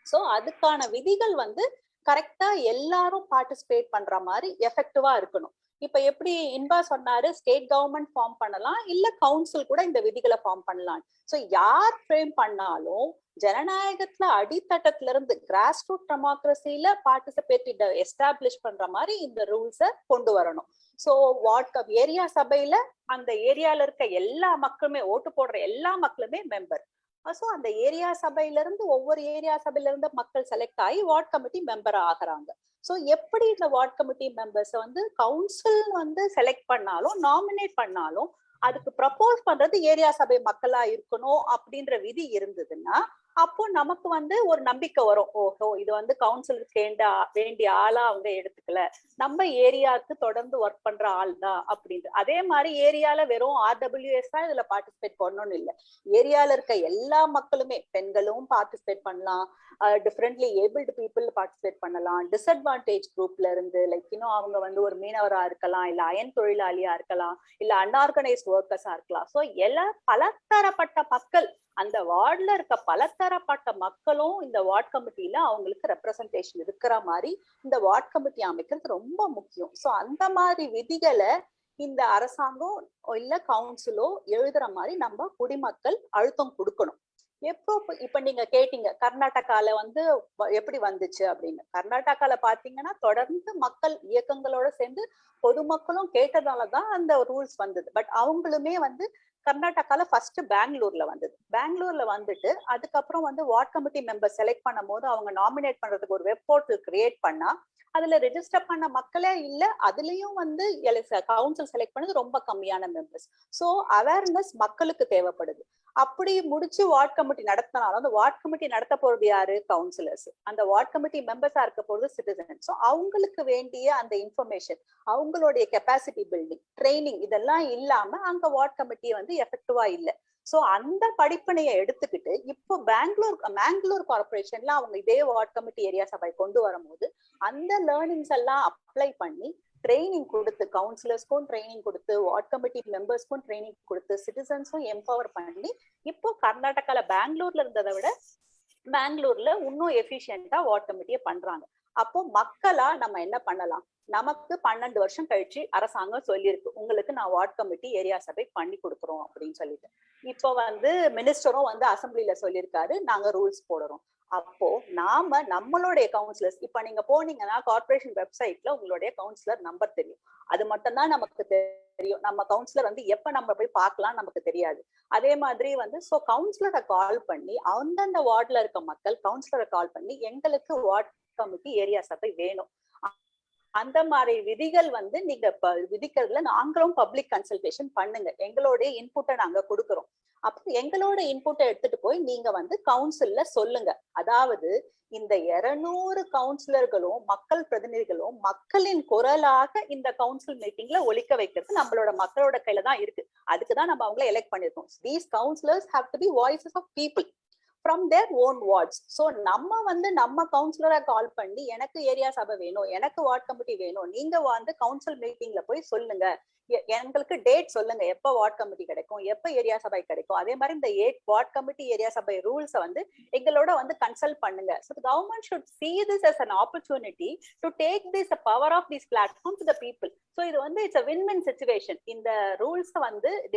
ஸோ அதுக்கான விதிகள் வந்து கரெக்டா எல்லாரும் பார்ட்டிசிபேட் பண்ற மாதிரி எஃபெக்டிவா இருக்கணும். இப்ப எப்படி இன்பா சொன்னாரு, ஸ்டேட் கவர்மெண்ட் ஃபார்ம் பண்ணலாம், இல்ல கவுன்சில் கூட இந்த விதிகளை ஃபார்ம் பண்ணலாம். சோ யார் ஃப்ரேம் பண்ணாலும் ஜனநாயகத்துல அடித்தட்டத்துல இருந்து கிராஸ் ரூட் டெமோக்ரஸில பார்ட்டிசிபேட் எஸ்டாப்ளிஷ் பண்ற மாதிரி இந்த ரூல்ஸை கொண்டு வரணும். சோ வார்ட் ஏரியா சபையில அந்த ஏரியால இருக்க எல்லா மக்களுமே, ஓட்டு போடுற எல்லா மக்களுமே மெம்பர். சோ அந்த ஏரியா சபையில இருந்து ஒவ்வொரு ஏரியா சபையில இருந்து மக்கள் செலக்ட் ஆகி வார்ட் கமிட்டி மெம்பர் ஆகுறாங்க. சோ எப்படி இந்த வார்ட் கமிட்டி மெம்பர்ஸ் வந்து கவுன்சில் வந்து செலக்ட் பண்ணாலும் நாமினேட் பண்ணாலும் அதுக்கு ப்ரப்போஸ் பண்றது ஏரியா சபை மக்களா இருக்கணும் அப்படின்ற விதி இருந்ததுன்னா அப்போ நமக்கு வந்து ஒரு நம்பிக்கை வரும், ஓஹோ இது வந்து கவுன்சிலுக்கு வேண்டிய ஆளா அவங்க எடுத்துக்கல, நம்ம ஏரியாவுக்கு தொடர்ந்து ஒர்க் பண்ற ஆள் தான் அப்படின்ட்டு. அதே மாதிரி ஏரியால வெறும் RWS தான் இதுல பார்ட்டிசிபேட் பண்ணணும்னு இல்லை, ஏரியால இருக்க எல்லா மக்களுமே, பெண்களும் பார்ட்டிசிபேட் பண்ணலாம், டிஃப்ரெண்ட்லி ஏபிள்டு பீப்புள் பார்ட்டிசிபேட் பண்ணலாம், டிஸ்அட்வான்டேஜ் குரூப்ல இருந்து லைக் அவங்க வந்து ஒரு மீனவரா இருக்கலாம், இல்ல அயன் தொழிலாளியா இருக்கலாம், இல்ல அன்ஆர்கனைஸ்ட் ஒர்க்கர்ஸா இருக்கலாம். ஸோ எல்லா பலதரப்பட்ட மக்கள், அந்த வார்டுல இருக்க பலதரப்பட்ட மக்களும் இந்த வார்ட் கமிட்டியில அவங்களுக்கு ரெப்ரசன்டேஷன் இருக்கிற மாதிரி இந்த வார்ட் கமிட்டி அமைக்கிறது ரொம்ப முக்கியம். சோ அந்த மாதிரி விதிகளை இந்த அரசாங்கம் இல்ல கவுன்சிலோ எழுதுற மாதிரி நம்ம குடிமக்கள் அழுத்தம் கொடுக்கணும். எப்போ இப்ப நீங்க கேட்டீங்க கர்நாடகால வந்து எப்படி வந்துச்சு அப்படின்னு. கர்நாடகால பாத்தீங்கன்னா தொடர்ந்து மக்கள் இயக்கங்களோட சேர்ந்து பொதுமக்களும் கேட்டதாலதான் அந்த ரூல்ஸ் வந்தது. பட் அவங்களுமே வந்து கர்நாடகால ஃபர்ஸ்ட் பெங்களூர்ல வந்தது. பெங்களூர்ல வந்துட்டு அதுக்கப்புறம் வந்து வார்ட் கமிட்டி மெம்பர் செலக்ட் பண்ணும் போது அவங்க நாமினேட் பண்றதுக்கு ஒரு வெப் போர்ட்டல் கிரியேட் பண்ணா அதுல ரெஜிஸ்டர் பண்ண மக்களே இல்ல, அதுலயும் வந்து கவுன்சில் செலக்ட் பண்ணது ரொம்ப கம்மியான மெம்பர்ஸ். சோ அவேர்னஸ் மக்களுக்கு தேவைப்படுது. அப்படி முடிச்சு வார்ட் கமிட்டி நடத்தினாலும் அந்த வார்ட் கமிட்டி நடத்த போறது யாரு? கவுன்சிலர்ஸ். அந்த வார்ட் கமிட்டி மெம்பர்ஸா இருக்க போறது சிட்டிசன். சோ அவங்களுக்கு வேண்டிய அந்த இன்ஃபர்மேஷன், அவங்களுடைய கெப்பாசிட்டி பில்டிங், ட்ரைனிங் இதெல்லாம் இல்லாம அங்க வார்ட் கமிட்டி வந்து எஃபெக்டிவா இல்லை. சோ அந்த படிப்பினையை எடுத்துக்கிட்டு இப்போ மேங்களூர் கார்பரேஷன்ல அவங்க இதே வார்ட் கமிட்டி ஏரியா சபை கொண்டு வரும்போது அந்த லேர்னிங்ஸ் எல்லாம் அப்ளை பண்ணி ட்ரைனிங் கொடுத்து, கவுன்சிலர்ஸ்க்கும் ட்ரைனிங் கொடுத்து, வார்ட் கமிட்டி மெம்பர்ஸ்க்கும் ட்ரைனிங் கொடுத்து, சிட்டிசன்ஸும் எம்பவர் பண்ணி இப்போ கர்நாடகால பெங்களூர்ல இருந்ததை விட பெங்களூர்ல இன்னும் எஃபிஷியன்டா வார்ட் கமிட்டியை பண்றாங்க. அப்போ மக்களா நம்ம என்ன பண்ணலாம்? நமக்கு 12 வருஷம் கழிச்சு அரசாங்கம் சொல்லியிருக்கு, உங்களுக்கு நான் வார்டு கமிட்டி ஏரியா சபை பண்ணி கொடுக்குறோம் அப்படின்னு சொல்லிட்டு. இப்போ மினிஸ்டரும் அசம்பிளில சொல்லியிருக்காரு, நாங்க ரூல்ஸ் போடுறோம். அப்போ நாம நம்மளுடைய கவுன்சிலர்ஸ், இப்ப நீங்க போனீங்கன்னா கார்பரேஷன் வெப்சைட்ல உங்களுடைய கவுன்சிலர் நம்பர் தெரியும். அது மட்டும் தான் நமக்கு தெரியும். நம்ம கவுன்சிலர் எப்ப நம்ம போய் பார்க்கலாம் நமக்கு தெரியாது. அதே மாதிரி சோ கவுன்சிலரை கால் பண்ணி, அந்தந்த வார்டுல இருக்க மக்கள் கவுன்சிலரை கால் பண்ணி, எங்களுக்கு வார்டு கமிட்டி ஏரியா சபை வேணும், அந்த மாதிரி விதிகள் நீங்க விதிக்கிறதுல நாங்களும் பப்ளிக் கன்சல்டேஷன் பண்ணுங்க, எங்களுடைய இன்புட்டை நாங்க கொடுக்குறோம். அப்போ எங்களோட இன்புட்டை எடுத்துட்டு போய் நீங்க கவுன்சில்ல சொல்லுங்க. அதாவது இந்த 200 கவுன்சிலர்களும் மக்கள் பிரதிநிதிகளும் மக்களின் குரலாக இந்த கவுன்சில் மீட்டிங்ல ஒலிக்க வைக்கிறது நம்மளோட மக்களோட கையில தான் இருக்கு. அதுக்குதான் நம்ம அவங்களை எலெக்ட் பண்ணிருக்கோம். These counselors have to be voices of people from their own wards. So நம்ம நம்ம கவுன்சிலரை கால் பண்ணி, எனக்கு ஏரியா சபை வேணும், எனக்கு வார்டு கமிட்டி வேணும், நீங்க கவுன்சில் மீட்டிங்ல போய் சொல்லுங்க, எங்களுக்கு டேட் சொல்லுங்க, எப்ப வார்டு கமிட்டி கிடைக்கும், எப்ப ஏரியா சபை கிடைக்கும். அதே மாதிரி இந்த வார்டு கமிட்டி ஏரியா சபை ரூல்ஸ் எங்களோட கன்சல்ட் பண்ணுங்க. So the government should see this as an opportunity to take this power of this platform to the people. So இது it's a win-win situation. இந்த ரூல்ஸ்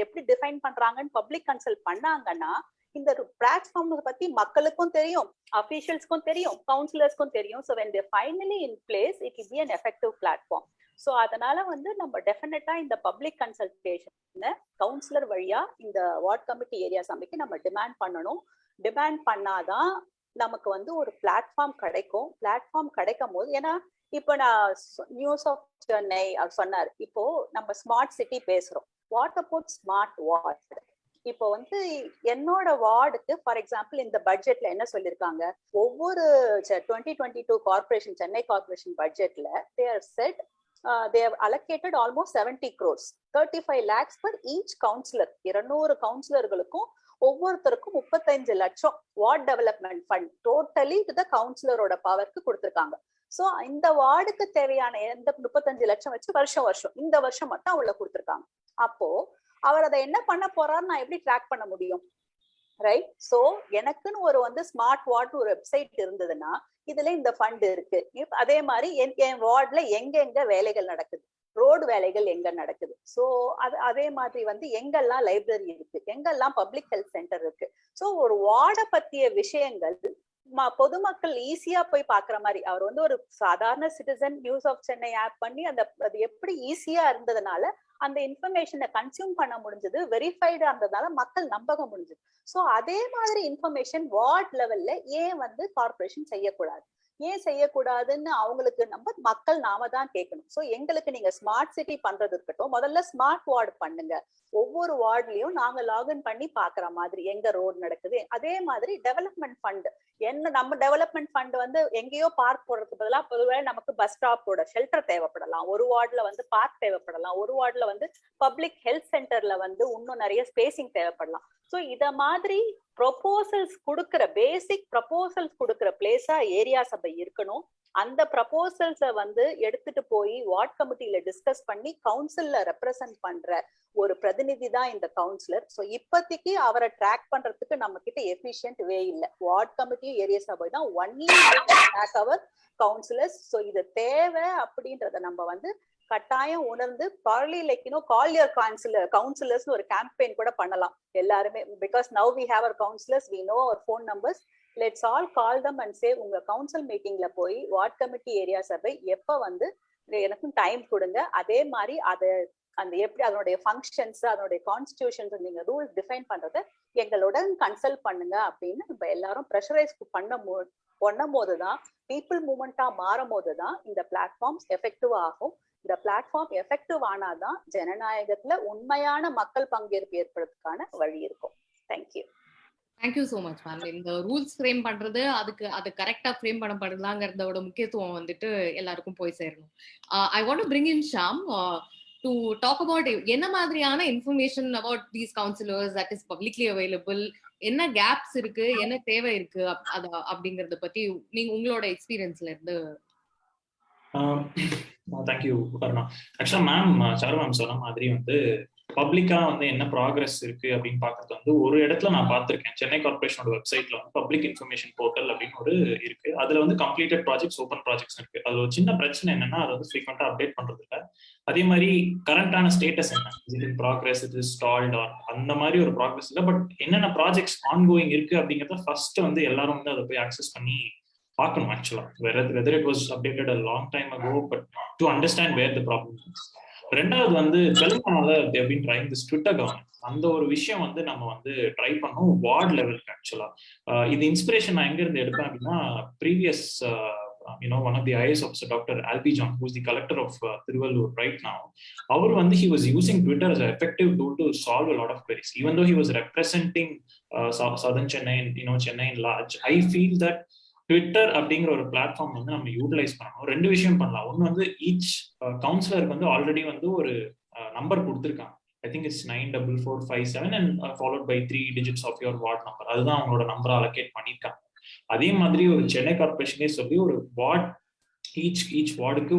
எப்படி டிஃபைன் பண்றாங்கன்னு பப்ளிக் கன்சல்ட் பண்ணாங்கன்னா இந்த பிளாட்ஃபார்ம் பத்தி மக்களுக்கும் தெரியும், அபிஷியல்ஸ்க்கும் தெரியும், கவுன்சிலர்ஸ்க்கும் தெரியும். So when they finally in place, it will be an effective platform. So அதனால நம்ம டெஃபினட்டா இந்த பப்ளிக் கன்சல்டேஷன் கவுன்சிலர் வழியா இந்த வார்டு கமிட்டி ஏரியா சபைக்கு நம்ம டிமாண்ட் பண்ணணும். டிமாண்ட் பண்ணாதான் நமக்கு ஒரு பிளாட்ஃபார்ம் கிடைக்கும். பிளாட்ஃபார்ம் கிடைக்கும் போது, ஏன்னா இப்போ நான் நியூஸ் ஆஃப் சென்னை அவர் சொன்னார், இப்போ நம்ம ஸ்மார்ட் சிட்டி பேசுறோம். What about smart ward? இப்போ என்னோட வார்டுக்கு ஃபார் எக்ஸாம்பிள் இந்த பட்ஜெட்ல என்ன சொல்லியிருக்காங்க, ஒவ்வொரு 2022 கார்பரேஷன் சென்னை கார்பரேஷன் பட்ஜெட்ல they are said they have allocated almost 70 crores, 35 lakhs for each counselor. 200 கவுன்சிலர்களுக்கும் ஒவ்வொருத்தருக்கும் 35 லட்சம் ward development fund totally to the கவுன்சிலரோட பவருக்கு கொடுத்திருக்காங்க. சோ இந்த வார்டுக்கு தேவையான இந்த 35 லட்சம் வச்சு வருஷம் இந்த வருஷம் மட்டும் அவ்வளவு கொடுத்திருக்காங்க. அப்போ அவர் அதை என்ன பண்ண போறாரு, நான் எப்படி ட்ராக் பண்ண முடியும்? ரைட். சோ எனக்குன்னு ஒரு ஸ்மார்ட் வார்டு ஒரு வெப்சைட் இருந்ததுன்னா இதுல இந்த ஃபண்ட் இருக்கு. அதே மாதிரி என் வார்டுல எங்க வேலைகள் நடக்குது, ரோடு வேலைகள் எங்க நடக்குது, சோ அதே மாதிரி எங்கெல்லாம் லைப்ரரி இருக்கு, எங்கெல்லாம் பப்ளிக் ஹெல்த் சென்டர் இருக்கு. சோ ஒரு வார்டை பத்திய விஷயங்கள் பொதுமக்கள் ஈஸியா போய் பாக்குற மாதிரி, அவர் ஒரு சாதாரண citizen news of Chennai app பண்ணி அது எப்படி ஈஸியா இருந்ததுனால அந்த இன்ஃபர்மேஷனை கன்சியூம் பண்ண முடிஞ்சது, வெரிஃபைடா இருந்ததுனால மக்கள் நம்பக முடிஞ்சது. சோ அதே மாதிரி இன்ஃபர்மேஷன் வார்ட் லெவல்ல ஏன் கார்பரேஷன் செய்யக்கூடாது, ஏன் செய்யக்கூடாதுன்னு அவங்களுக்கு மக்கள் நாம தான் கேட்கணும். சோ எங்களுக்கு நீங்க ஸ்மார்ட் சிட்டி பண்றது இருக்கட்டும், முதல்ல ஸ்மார்ட் வார்டு பண்ணுங்க. ஒவ்வொரு வார்ட்லயும் நாங்க லாகின் பண்ணி பாக்குற மாதிரி எங்க ரோடு நடக்குது. அதே மாதிரி டெவலப்மெண்ட் ஃபண்ட் என்ன, நம்ம டெவலப்மெண்ட் ஃபண்ட் எங்கேயோ பார்க் போடுறதுக்கு பதிலா பொதுவே நமக்கு பஸ் ஸ்டாப்போட ஷெல்டர் தேவைப்படலாம், ஒரு வார்டுல பார்க் தேவைப்படலாம், ஒரு வார்டுல பப்ளிக் ஹெல்த் சென்டர்ல இன்னும் நிறைய ஸ்பேசிங் தேவைப்படலாம். சோ இத மாதிரி ப்ரொபோசல்ஸ் கொடுக்கிற, பேசிக் ப்ரொபோசல்ஸ் கொடுக்கிற பிளேஸா ஏரியா சபை இருக்கணும். அந்த ப்ரொபோசல்ஸை எடுத்துட்டு போய் வார்ட் கமிட்டியில டிஸ்கஸ் பண்ணி கவுன்சில்ல ரெப்ரசென்ட் பண்ற ஒரு பிரதிநிதி தான் இந்த கவுன்சிலர். சோ இப்போதைக்கு அவரை ட்ராக் பண்றதுக்கு நம்ம கிட்ட எஃபிஷியன்ட் வே இல்லை. வார்ட் கமிட்டி ஏரியா சபை தான் ஒன்லி ட்ராக் அவர் கவுன்சிலர்ஸ். சோ இது தேவை அப்படின்றத நம்ம கட்டாயம் உணர்ந்து probably like call your counselors ஒரு கேம்பெயின் கூட பண்ணலாம் எல்லாருமே. because now we have our counselors, we know our phone numbers, let's all call them and say உங்க கவுன்சில் மீட்டிங்ல போய் வார்ட் கமிட்டி ஏரியா சபை எப்ப எனக்கும் டைம் கொடுங்க, அதே மாதிரி அந்த எப்படி அதனுடைய ஃபங்க்ஷன்ஸ், அதனுடைய கான்ஸ்டிடியூஷன்ஸ், நீங்க ரூல்ஸ் டிஃபைன் பண்றதை எங்களோட கன்சல்ட் பண்ணுங்க அப்படின்னு நம்ம எல்லாரும் ப்ரெஷரைஸ் பண்ணும் போதுதான், பீப்புள் மூவ்மெண்டா மாறும் போதுதான் இந்த பிளாட்ஃபார்ம்ஸ் எஃபெக்டிவ் ஆகும். இந்த பிளாட்ஃபார்ம் எஃபெக்டிவ் ஆனாதான் ஜனநாயகத்துல உண்மையான மக்கள் பங்கேற்பு ஏற்படுறதுக்கான வழி இருக்கும். Thank you. Thank you so much ma'am. இந்த ரூல்ஸ் ஃப்ரேம் பண்றது, அது கரெக்டா ஃப்ரேம் பண்ணப்படுதாங்கிறதோட முக்கியத்துவம் எல்லாருக்கும் போய் சேரணும். I want to bring in Sham to talk about என்ன மாதிரியான information about these councillors that is publicly available, என்ன கேப்ஸ் இருக்கு, என்ன தேவை இருக்கு அப்படிங்கறத பத்தி நீங்க உங்களோட எக்ஸ்பீரியன்ஸ்ல இருந்து. தேங்க்யூ கருணா. ஆக்சுவலா மேம் சாரு மேம் சொன்ன மாதிரி பப்ளிக்கா வந்து என்ன ப்ராக்ரஸ் இருக்கு அப்படின்னு பாக்குறது வந்து ஒரு இடத்துல நான் பார்த்திருக்கேன். சென்னை கார்பரேஷனோட வெப்சைட்ல வந்து பப்ளிக் இன்ஃபர்மேஷன் போர்ட்டல் அப்படின்னு ஒரு இருக்கு. அதுல வந்து கம்ப்ளீட்டட் ப்ராஜெக்ட்ஸ், ஓப்பன் ப்ராஜெக்ட்ஸ் இருக்கு. அது ஒரு சின்ன பிரச்சனை என்னன்னா அது வந்து ஃப்ரீக்வெண்டா அப்டேட் பண்றது இல்லை. அதே மாதிரி கரண்டான ஸ்டேட்டஸ் என்ன, இது இன் ப்ராக்ரஸ், இது ஸ்டால்ட் ஆர் அந்த மாதிரி ஒரு ப்ராக்ரஸ் இல்லை. பட் என்னென்ன ப்ராஜெக்ட்ஸ் ஆன்கோயிங் இருக்கு அப்படிங்கிறத ஃபர்ஸ்ட் வந்து எல்லாரும் வந்து அதை போய் ஆக்சஸ் பண்ணி பார்க்கணும். ஆக்சுவலா whether it was updated a long time ago, but to understand where the problem is. ரெண்டாவது வந்து தெலுங்கானால they've been trying this twitter governance. அந்த ஒரு விஷயம் வந்து நம்ம வந்து ட்ரை பண்ணோம் வார்டு லெவலுக்கு. ஆக்சுவலா இது இன்ஸ்பிரேஷன் நான் எங்க இருந்து எடுப்பேன் அப்படின்னா, previous one of the IAS officer, Dr. Alpi John, who is the collector of Tiruvallur right now, அவர் வந்து he was using Twitter as an effective tool to solve a lot of queries. Even though he was representing southern Chennai, Chennai in large, I feel that Twitter அப்படிங்கிற ஒரு பிளாட்ஃபார்ம் வந்து நம்ம யூட்டிலைஸ் பண்ணணும். ரெண்டு விஷயம் பண்ணலாம். ஒன்று வந்து ஈச் கவுன்சிலருக்கு வந்து ஆல்ரெடி வந்து ஒரு நம்பர் கொடுத்துருக்காங்க. I think it's 94457 and followed by 3 digits of your ward number. அதுதான் அவங்களோட நம்பரை அலோகேட் பண்ணியிருக்காங்க. அதே மாதிரி ஒரு சென்னை கார்பரேஷனே சொல்லி ஒரு வார்ட், ஈச் வார்டுக்கு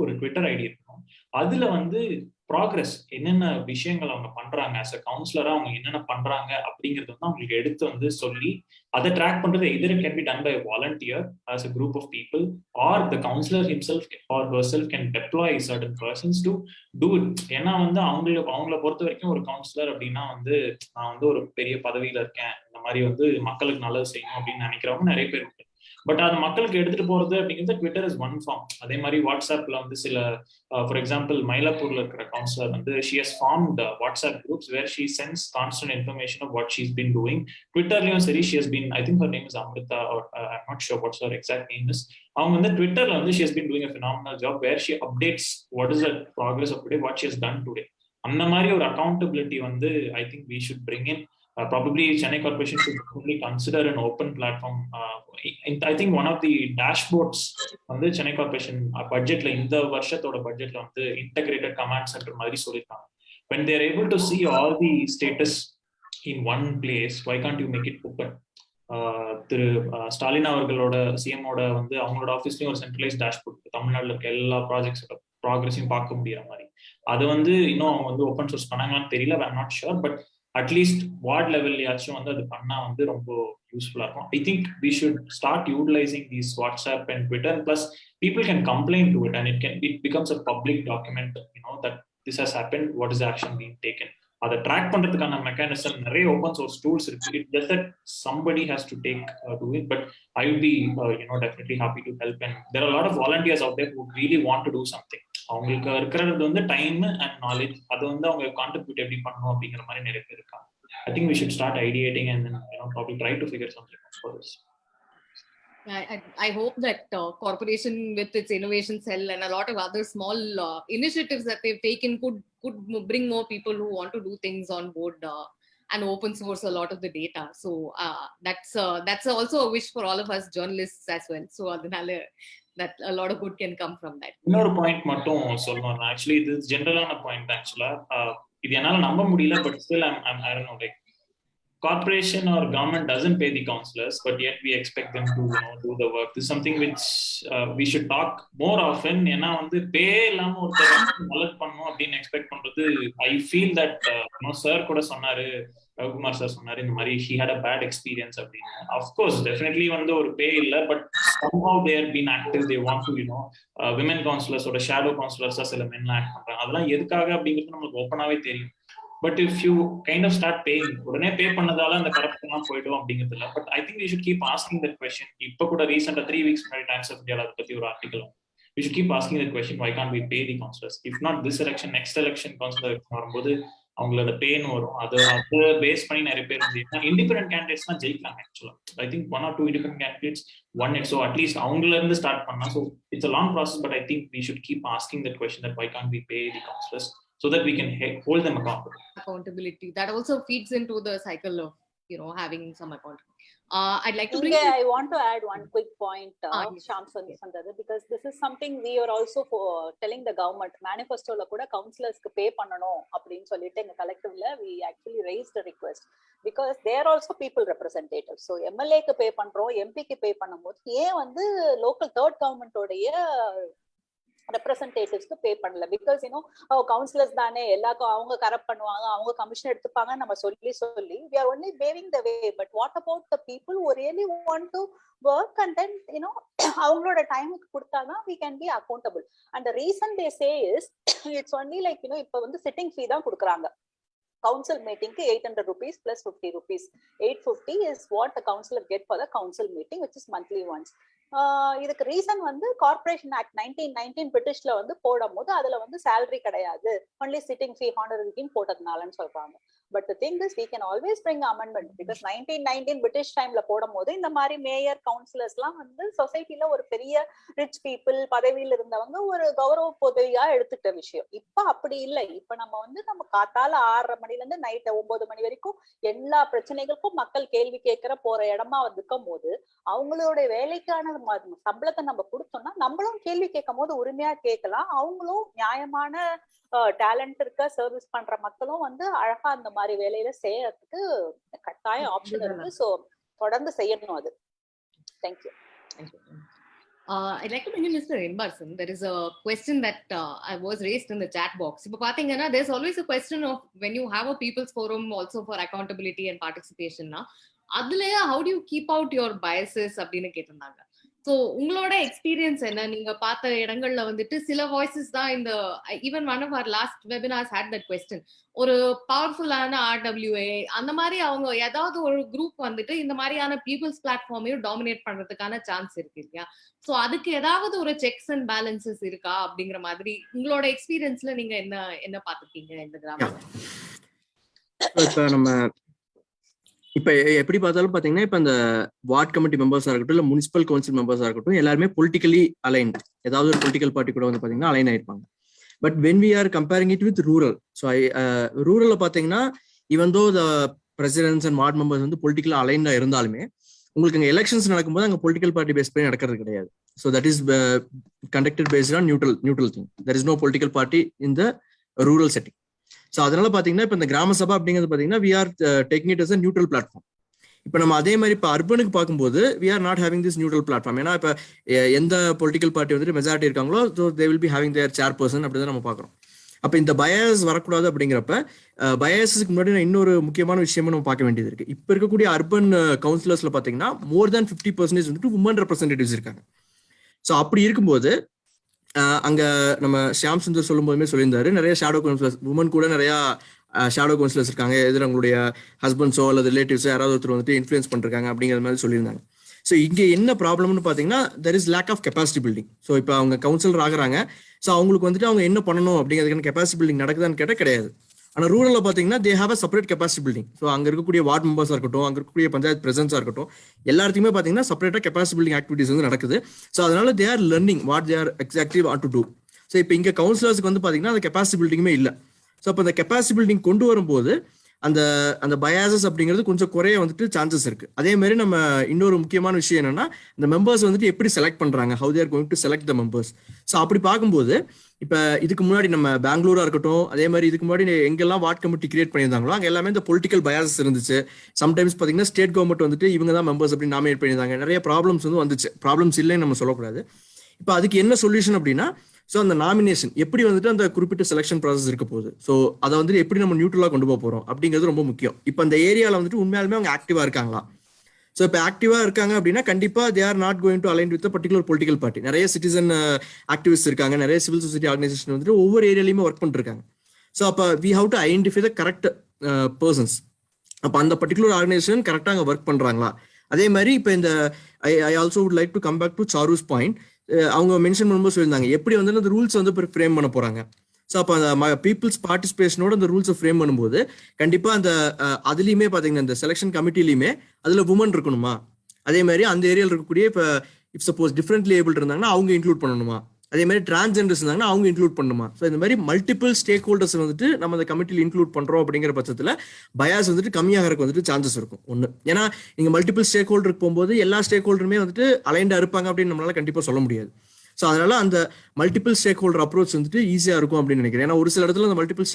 ஒரு ட்விட்டர் ஐடி இருக்கணும். அதுல வந்து ப்ராக்ரஸ் என்னென்ன விஷயங்கள் அவங்க பண்றாங்க, ஆஸ் அ கவுன்சிலரா அவங்க என்னென்ன பண்றாங்க அப்படிங்கிறது வந்து அவங்களுக்கு எடுத்து வந்து சொல்லி அதை ட்ராக் பண்றது either can be done by volunteer as a group of people, or the councillor himself or herself can deploy certain persons to do it. ஏன்னா வந்து அவங்கள பொறுத்த வரைக்கும் ஒரு கவுன்சிலர் அப்படின்னா வந்து நான் வந்து ஒரு பெரிய பதவியில இருக்கேன், இந்த மாதிரி வந்து மக்களுக்கு நல்லது செய்யணும் அப்படின்னு நினைக்கிறவங்க நிறைய பேர் இருக்கு. பட் அது மக்களுக்கு எடுத்துட்டு போறது அப்படிங்கிறது ட்விட்டர் இஸ் ஒன் ஃபார்ம். அதே மாதிரி வாட்ஸ்அப்ல வந்து சில ஃபார் எக்ஸாம்பிள் மயிலாப்பூர்ல இருக்கிற கவுன்சிலர் வந்து she has formed WhatsApp groups where she sends constant information of what she's been doing. ட்விட்டர்லயும் சரி, she has been, I think her name is Amrita, or I'm not sure what's her exact name is. அவங்க வந்து ட்விட்டர்ல வந்து she has been doing a phenomenal job where she updates what is the progress of today, what she has done today. அந்த மாதிரி ஒரு accountability வந்து I think we should bring in. Probably Chennai Corporation should only consider an open platform. I think one of the dashboards on the Chennai Corporation budget, in the varshathoda budget la the integrated command center மாதிரி சொல்லிருக்காங்க. When they are able to see all the status in one place, why can't you make it open? திரு ஸ்டாலின் அவர்களோட சிஎம்மோட வந்து அவங்களோட ஆஃபீஸ்லயும் ஒரு சென்ட்ரலைஸ் டேஷ்போர்ட் தமிழ்நாட்டில் இருக்க எல்லா ப்ராஜெக்ட்ஸோட ப்ராக்ரஸையும் பார்க்க முடியற மாதிரி அது வந்து இன்னும் அவங்க வந்து ஓப்பன் சோர்ஸ் பண்ணாங்களான்னு தெரியல, I am not sure. But at least ward லெவல்லையாச்சும் வந்து அது பண்ணா வந்து ரொம்ப யூஸ்ஃபுல்லா இருக்கும். I think we should start utilising these WhatsApp and twitter, plus people can complaint to it and it becomes a public document, that this has happen, what is action being taken. அதை ட்ராக் பண்றதுக்கான மெக்கானிசம் நிறைய ஓப்பன் சோர்ஸ் டூல்ஸ் இருக்கு. It just that somebody has to take do it, but I would be definitely happy to help, and there are a lot of volunteers out there who really want to do something. அவங்களுக்கு இருக்கிறது வந்து டைம் அண்ட் நாலேஜ், அது வந்து அவங்க கான்ட்ரிபியூட் எப்படி பண்ணணும் அப்படிங்கிற மாதிரி நிறைய பேர் இருக்காங்க. I think we should start ideating and then probably try to figure something out for this. I hope that corporation with its innovation cell and a lot of other small initiatives that they've taken could bring more people who want to do things on board and open source a lot of the data. So that's also a wish for all of us journalists as well. So adanaala that a lot of good can come from that. இன்னொரு பாயிண்ட் மட்டும் சொல்லணும். ஆக்சுவலி இது ஜெனரலான பாயிண்ட். ஆக்சுவலா இது என்னால நம்ப முடியல, but still I don't know, like corporation or government doesn't pay the counselors, but yet we expect them to do the work. This is something which we should talk more often. ஏன்னா வந்து பே இல்லாம ஒருத்தர் நல்லது பண்ணணும் அப்படின்னு எக்ஸ்பெக்ட் பண்றது, ஐ ஃபீல் தட் சார் கூட சொன்னாரு, ரவிக்குமார் சார் சொன்னாரு இந்த மாதிரி he had a bad experience அப்படின்னு. Of course definitely வந்து ஒரு பே இல்ல, but somehow they are being active, they want to women counselors ஓட shadow counselors சில men ஆக்ட் பண்றாங்க. அதெல்லாம் எதுக்காக அப்படிங்கிறது நமக்கு ஓப்பனாவே தெரியும். But if you kind of start paying, உடனே பே பண்ணதால அந்த கரப்ஷன்லாம் போயிடும் அப்படிங்கிறது இல்லை. But I think we should keep asking that question. இப்போ கூட ரீசெண்டா 3 weeks முன்னாடி டைம்ஸ் ஆஃப் இந்தியாவில் அதை பத்தி ஒரு article, we should keep asking that question, why can't we pay the councillors? If not this election, next election councillor வரும்போது அவங்களோட பேன் வரும். அதை பேஸ் பண்ணி நிறைய பேர் வந்து இண்டிபெண்டன்ட் கேண்டிடேட்ஸ் தான் ஜெயிக்கிறாங்க. ஆக்சுவலா I think 1 or 2 independent candidates won it. So at least அவங்கள இருந்து ஸ்டார்ட் பண்ணா. So it's a long process, but I think we should keep asking that question, that why can't we pay the counselors, so that we can hold them accountable. Accountability that also feeds into the cycle of having some accountability. I'd like to bring I want to add one quick point, Shyam Sundar, because this is something we are also telling the government. Manifesto la kuda counselors ku pay pannanom appdin sollite enga collective la we actually raised a request, because they are also people representatives. So MLA ku pay பண்றோம், MP ku pay பண்ணும்போது ஏன் வந்து local third government உடைய ரெப்ரசன்டேட்டிவ்ஸ்க்கு பே பண்ணல. பிகாஸ் கவுன்சிலர்ஸ் தானே எல்லாருக்கும் அவங்க கரப்ட் பண்ணுவாங்க, அவங்க கமிஷன் எடுத்துப்பாங்க நம்ம சொல்லி we are only paving the way. But what about the people who really want to work and then அவங்களோட டைமுக்கு கொடுத்தாதான் we can be accountable. And the reason they say is it's only like இப்ப வந்து சிட்டிங் ஃபீ தான் கொடுக்குறாங்க. council meeting ku 800 rupees plus 50 rupees. 850 is what the councillor get for the council meeting, which is monthly once. இதுக்கு ரீசன் வந்து கார்பரேஷன் ஆக்ட் 1919 பிரிட்டிஷ்ல வந்து போடும் போது அதுல வந்து சேலரி கிடையாது, ஒன்லி சிட்டிங் ஃபீ ஹானரரின்னு போட்டதுனாலன்னு சொல்றாங்க. But the thing is we can always bring amendment because 1919 British டைம்ல போடும் போது இந்த மாதிரி மேயர் கவுன்சிலர்ஸ் எல்லாம் வந்து சொசைட்டில ஒரு பெரிய ரிச் பீப்புள் பதவியில் இருந்தவங்க ஒரு கௌரவ பதவியா எடுத்துட்ட விஷயம். இப்ப அப்படி இல்லை. இப்ப நம்ம காத்தால 6:30 மணில இருந்து நைட் 9 மணி வரைக்கும் எல்லா பிரச்சனைகளுக்கும் மக்கள் கேள்வி கேட்கிற போற இடமா இருக்கும் போது அவங்களோட வேலைக்கான சம்பளத்தை நம்ம கொடுத்தோம்னா நம்மளும் கேள்வி கேட்கும் போது உரிமையா கேட்கலாம். அவங்களும் நியாயமான டேலண்ட் இருக்க சர்வீஸ் பண்ற மக்களும் வந்து அழகா அந்த மாதிரி வேலையில செய்யறதுக்கு கட்டாயம் ஆப்ஷன் இருக்கு. சோ தொடர்ந்து செய்யணும் அது. Thank you. I'd like to bring in Mr. Inbarson. There is a question that I was raised in the chat box. Ipo pathina there's always a question of when you have a people's forum also for accountability and participation na adle how do you keep out your biases அப்படினு கேட்டிருந்தாங்க. ஸோ உங்களோட எக்ஸ்பீரியன்ஸ் என்ன? நீங்க பார்த்த இடங்கள்ல வந்துட்டு சில வாய்ஸஸ் தான் இந்த even one of our last webinars had that question, ஒரு பவர்ஃபுல்லான RWA அந்த மாதிரி அவங்க ஏதாவது ஒரு குரூப் வந்துட்டு இந்த மாதிரியான பீப்புள்ஸ் பிளாட்ஃபார்மையும் டாமினேட் பண்றதுக்கான சான்ஸ் இருக்கு இல்லையா? ஸோ அதுக்கு ஏதாவது ஒரு செக்ஸ் அண்ட் பேலன்சஸ் இருக்கா அப்படிங்கிற மாதிரி உங்களோட எக்ஸ்பீரியன்ஸ்ல நீங்க என்ன பார்த்துருக்கீங்க இந்த கிராமத்துல? இப்ப நம்ம இப்ப எப்படி பார்த்தாலும் பாத்தீங்கன்னா இப்ப இந்த வார்ட் கமிட்டி மெம்பர்ஸா இருக்கட்டும் இல்ல முனிசிபல் கவுன்சில் மெம்பர்ஸா இருக்கட்டும் எல்லாருமே பொலிட்டிக்கலி அலைன்ட், ஏதாவது ஒரு பொலிட்டிக்கல் பார்ட்டி கூட வந்து பாத்தீங்கன்னா அலைன் ஆயிருப்பாங்க. But when we are comparing it with rural, so ரூரல்ல பாத்தீங்கன்னா even though the presidents and ward members வந்து பொலிட்டிக்கலா அலைன்டா இருந்தாலுமே உங்களுக்கு அங்கே எலெக்ஷன்ஸ் நடக்கும்போது அங்கே பொலிட்டிக்கல் பார்ட்டி பேஸ் பண்ணி நடக்கிறது கிடையாது. So that is conducted based on neutral thing. There is no political party in the rural setting. So அதனால பாத்தீங்கன்னா இப்ப இந்த கிராம சபா அப்படிங்கிறது பாத்தீங்கன்னா we are taking it as a neutral platform. இப்ப நம்ம அதே மாதிரி இப்ப அர்பனுக்கு பார்க்கும்போது we are not having this neutral platform. ஏன்னா இப்ப எந்த பொலிட்டிக்கல் பார்ட்டி வந்துட்டு மெஜாரிட்டி இருக்காங்களோ so they will be having their chairperson அப்படி தான் நம்ம பாக்குறோம். அப்ப இந்த பயாஸ் வரக்கூடாது அப்படிங்கிறப்ப பயாஸுக்கு முன்னாடி நான் இன்னொரு முக்கியமான விஷயமும் நம்ம பார்க்க வேண்டியது இருக்கு. இப்ப இருக்கக்கூடிய அர்பன் கவுன்சிலர்ஸ்ல பாத்தீங்கன்னா மோர் தேன் 50% வந்துட்டு உமன் ரெப்ரஸன்டேட்டிவ்ஸ் இருக்காங்க. ஸோ அப்படி இருக்கும்போது அங்க நம்ம ஷியாம் சுந்தர் சொல்லும் போதுமே சொல்லியிருந்தாரு நிறைய ஷேடோ கவுன்சிலர்ஸ் உமன் கூட நிறைய ஷேடோ கவுன்சிலர்ஸ் இருக்காங்க, எதிர அவங்களுடைய ஹஸ்பண்ட்ஸோ அல்லது ரிலேட்டிவ்ஸோ யாராவது ஒருத்தர் வந்துட்டு இன்ஃப்ளூயன்ஸ் பண்ணிருக்காங்க அப்படிங்கிற மாதிரி சொல்லியிருந்தாங்க. ஸோ இங்கே என்ன ப்ராப்ளம்னு பார்த்தீங்கன்னா there is lack of capacity building. So இப்போ அவங்க கவுன்சிலர் ஆகுறாங்க, ஸோ அவங்களுக்கு வந்துட்டு அவங்க என்ன பண்ணணும் அப்படிங்கிறதுக்கான கெப்பாசிட்டி பில்டிங் நடக்குதான்னு கேட்டால் கிடையாது. ஆனால் ரூரலில் பார்த்தீங்கன்னா they have a separate capacity building. So அங்கே இருக்கக்கூடிய வார்டு மெம்பர்ஸாக இருக்கட்டும், அங்கே இருக்கக்கூடிய பஞ்சாயத்து பிரசிடென்ட்ஸாக இருக்கட்டும், எல்லாத்தையுமே பார்த்தீங்கன்னா செப்பரேட்டாக கெப்பாசிட்டி பில்டிங் ஆக்டிவிட்டிஸ் வந்து நடக்குது. ஸோ அதனால they are learning what they are exactly what to do. So இப்போ இங்கே கவுன்சிலர்ஸ்க்கு வந்து பார்த்தீங்கன்னா அந்த கெப்பாசிட்டி பில்டிங்குமே இல்லை. ஸோ அப்போ அந்த கெப்பாசிட்டி பில்டிங் கொண்டு வரும்போது அந்த பயாசஸ் அப்படிங்கிறது கொஞ்சம் குறைய வந்துட்டு சான்சஸ் இருக்கு. அதே மாதிரி நம்ம இன்னொரு முக்கியமான விஷயம் என்னன்னா இந்த மெம்பர்ஸ் வந்துட்டு எப்படி செலக்ட் பண்றாங்க, how they're going to select the members. So அப்படி பார்க்கும்போது இப்ப இதுக்கு முன்னாடி நம்ம பெங்களூரா இருக்கட்டும், அதே மாதிரி இதுக்கு முன்னாடி எங்கெல்லாம் வார்ட் கமிட்டி கிரியேட் பண்ணியிருந்தாங்களோ அங்கே எல்லாமே இந்த பொலிட்டிக்கல் பயாசஸ் இருந்துச்சு. சம்டைம்ஸ் பார்த்தீங்கன்னா ஸ்டேட் கவர்மெண்ட் வந்துட்டு இவங்க தான் மெம்பர்ஸ் அப்படின்னு நாமினேட் பண்ணியிருந்தாங்க. நிறைய ப்ராப்ளம்ஸ் வந்து வந்துச்சு. ப்ராப்ளம்ஸ் இல்லைன்னு நம்ம சொல்லக்கூடாது. இப்போ அதுக்கு என்ன சொல்யூஷன் அப்படின்னா ஸோ அந்த நாமினேஷன் எப்படி வந்துட்டு அந்த குறிப்பிட்ட செலெக்ஷன் ப்ராசஸ் இருக்க போகுது, ஸோ அதை வந்துட்டு எப்படி நம்ம நியூட்ரலாக கொண்டு போக போகிறோம் அப்படிங்கிறது ரொம்ப முக்கியம். இப்போ அந்த ஏரியாவில் வந்துட்டு உண்மையாலுமே அவங்க ஆக்டிவாக இருக்காங்களா? ஸோ இப்போ ஆக்டிவாக இருக்காங்க அப்படின்னா கண்டிப்பாக they are not going to align with particular political party. நிறைய சிட்டிசன் ஆக்டிவிஸ்ட் இருக்காங்க, நிறைய சிவில் சொசைட்டி ஆர்கனைசேஷன் வந்துட்டு ஒவ்வொரு ஏரியாலையுமே ஒர்க் பண்ணிருக்காங்க. ஸோ அப்போ we have to identify the correct persons. அப்போ அந்த பர்டிகுலர் ஆர்கனைசேஷன் கரெக்டாக அங்கே ஒர்க் பண்ணுறாங்களா? அதே மாதிரி இப்போ இந்த I also would like to come back to Charu's point. அவங்க மென்ஷன் பண்ணும்போது சொல்லியிருந்தாங்க எப்படி வந்து அந்த ரூல்ஸ் வந்து ஃப்ரேம் பண்ண போறாங்க. ஸோ அப்போ அந்த பீப்புள்ஸ் பார்ட்டிசிபேஷனோட அந்த ரூல்ஸை ஃப்ரேம் பண்ணும்போது கண்டிப்பாக அந்த அதுலேயுமே பார்த்தீங்கன்னா இந்த செலெக்ஷன் கமிட்டிலையுமே அதில் உமன் இருக்கணுமா? அதே மாதிரி அந்த ஏரியாவில் இருக்கக்கூடிய இப்போ இப் சப்போஸ் டிஃப்ரெண்ட்லி ஏபிள் இருந்தாங்கன்னா அவங்க இன்க்ளூட் பண்ணணுமா? அதே மாதிரி டிரான்ஸ்ஜெண்டர்ஸ் இருந்தாங்கன்னா அவங்க இன்க்ளூட் பண்ணுமா? ஸோ இந்த மாதிரி மல்டிபிள் ஸ்டேக் ஹோல்டர்ஸ் வந்துட்டு நம்ம அந்த கமிட்டியில் இன்க்ளூட் பண்றோம் அப்படிங்கிற பட்சத்தில் பயாஸ் வந்துட்டு கம்மியாகிறதுக்கு வந்துட்டு சான்சஸ் இருக்கும் ஒன்று. ஏன்னா நீங்க மல்டிபிள் ஸ்டேக் ஹோல்டருக்கு போகும்போது எல்லா ஸ்டேக் ஹோல்டருமே வந்துட்டு அலைண்டா இருப்பாங்க அப்படின்னு நம்மளால கண்டிப்பாக சொல்ல முடியாது. ஸோ அதனால அந்த மல்டிபிள் ஸ்டேக் ஹோல்டர் அப்ரோச் வந்துட்டு ஈஸியா இருக்கும் அப்படின்னு நினைக்கிறேன். ஏன்னா ஒரு சில இடத்துல அந்த மல்டிபிள்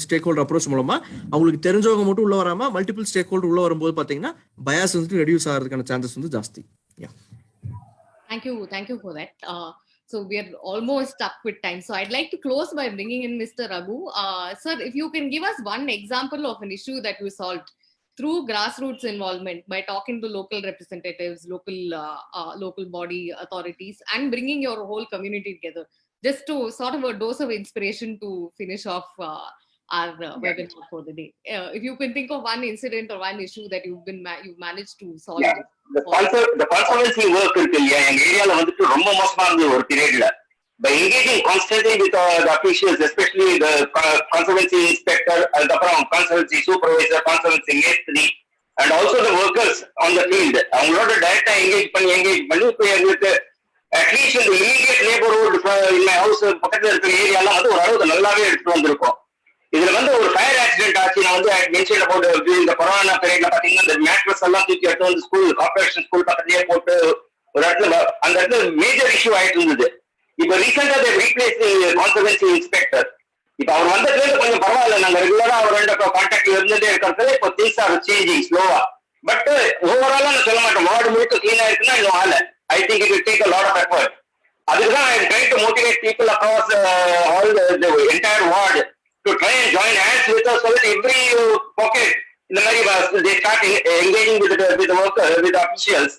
ஸ்டேக் ஹோல்டர் அப்ரோச் மூலமா அவங்களுக்கு தெரிஞ்சவங்க மட்டும் உள்ள வராம மல்டிபிள் ஸ்டேக் ஹோல்டர் உள்ள வரும்போது பாத்தீங்கன்னா பயாஸ் வந்துட்டு ரெடியூஸ் ஆகிறதுக்கான சான்சஸ் வந்து ஜாஸ்தி. Thank you for that. So we are almost up with time. So I'd like to close by bringing in Mr. Raghu. Sir, if you can give us one example of an issue that you solved through grassroots involvement by talking to local representatives, local body authorities, and bringing your whole community together, just to sort of a dose of inspiration to finish off our webinar for the day. If you can think of one incident or one issue that you've managed to solve. Yeah. The conservancy work இருக்கு இல்லையா எங்க ஏரியால வந்துட்டு ரொம்ப மோசமா இருந்தது ஒரு பீரியட்ல. By engaging constantly with the officials, especially the conservancy inspector, அதுக்கப்புறம் conservancy supervisor, conservancy மேஸ்திரி, and also the workers on the field, அவங்களோட டைரக்டா எங்கேஜ் பண்ணி இப்போ எங்களுக்கு அட்லீஸ்ட் இந்த இமீடியட் நeighborhood in my house பக்கத்துல இருக்கிற ஏரியாலாம் வந்து ஓரளவுக்கு நல்லாவே எடுத்துட்டு வந்திருக்கோம். இதுல வந்து ஒரு ஃபயர் ஆக்சிடென்ட் ஆச்சு. நான் வந்து மென்ஷன் அபவுட் இந்த கொரோனா பீரியட்ல பாத்தீங்கன்னா இந்த மேட்ரஸ் எல்லாம் தூக்கி எடுத்து வந்து ஸ்கூல் கார்பரேஷன் ஸ்கூல் பக்கத்துலயே போட்டு ஒரு இடத்துல அந்த இடத்துல மேஜர் இஷ்யூ ஆயிட்டு இருந்தது. இப்ப ரீசெண்டா ரீப்ளேஸ் கான்சர்வன்சி இன்ஸ்பெக்டர். இப்ப அவர் வந்ததுல இருந்து கொஞ்சம் பரவாயில்ல. நாங்க ரெகுலரா அவரோட கான்டாக்ட்ல இருந்துட்டே இருக்கிறதுல இப்போ திங்ஸ் ஆர் சேஞ்சிங் ஸ்லோவா. பட் ஓவராலா நான் சொல்ல மாட்டேன் வார்டு முழுக்க கிளீனா இருக்குன்னா இன்னும் ஆல. I think it will take a lot of effort. அதுக்குதான் I try to motivate people across all the entire ward to try and join hands with us so that every pocket in the Mari they start engaging with the workers, with the officials.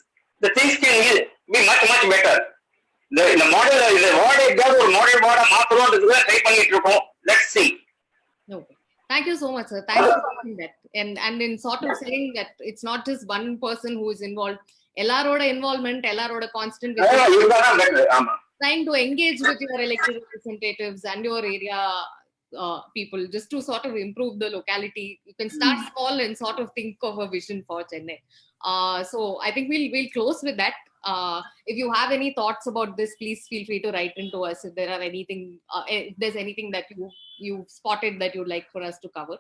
The things can be much better. The model, the ward exam or model ward மாத்தறோம்ன்றதுக்கு ட்ரை பண்ணிட்டு இருக்கோம். Let's see. Okay. Thank you so much, sir. Thank you for saying that. And in sort of saying that it's not just one person who is involved. எல்லாரோட involvement, எல்லாரோட constant trying to engage with your elected representatives and your area people just to sort of improve the locality. You can start small and sort of think of a vision for Chennai. So I think we'll close with that. If you have any thoughts about this, please feel free to write into us if there are anything, if there's anything that you've spotted that you'd like for us to cover.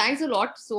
Thanks a lot. So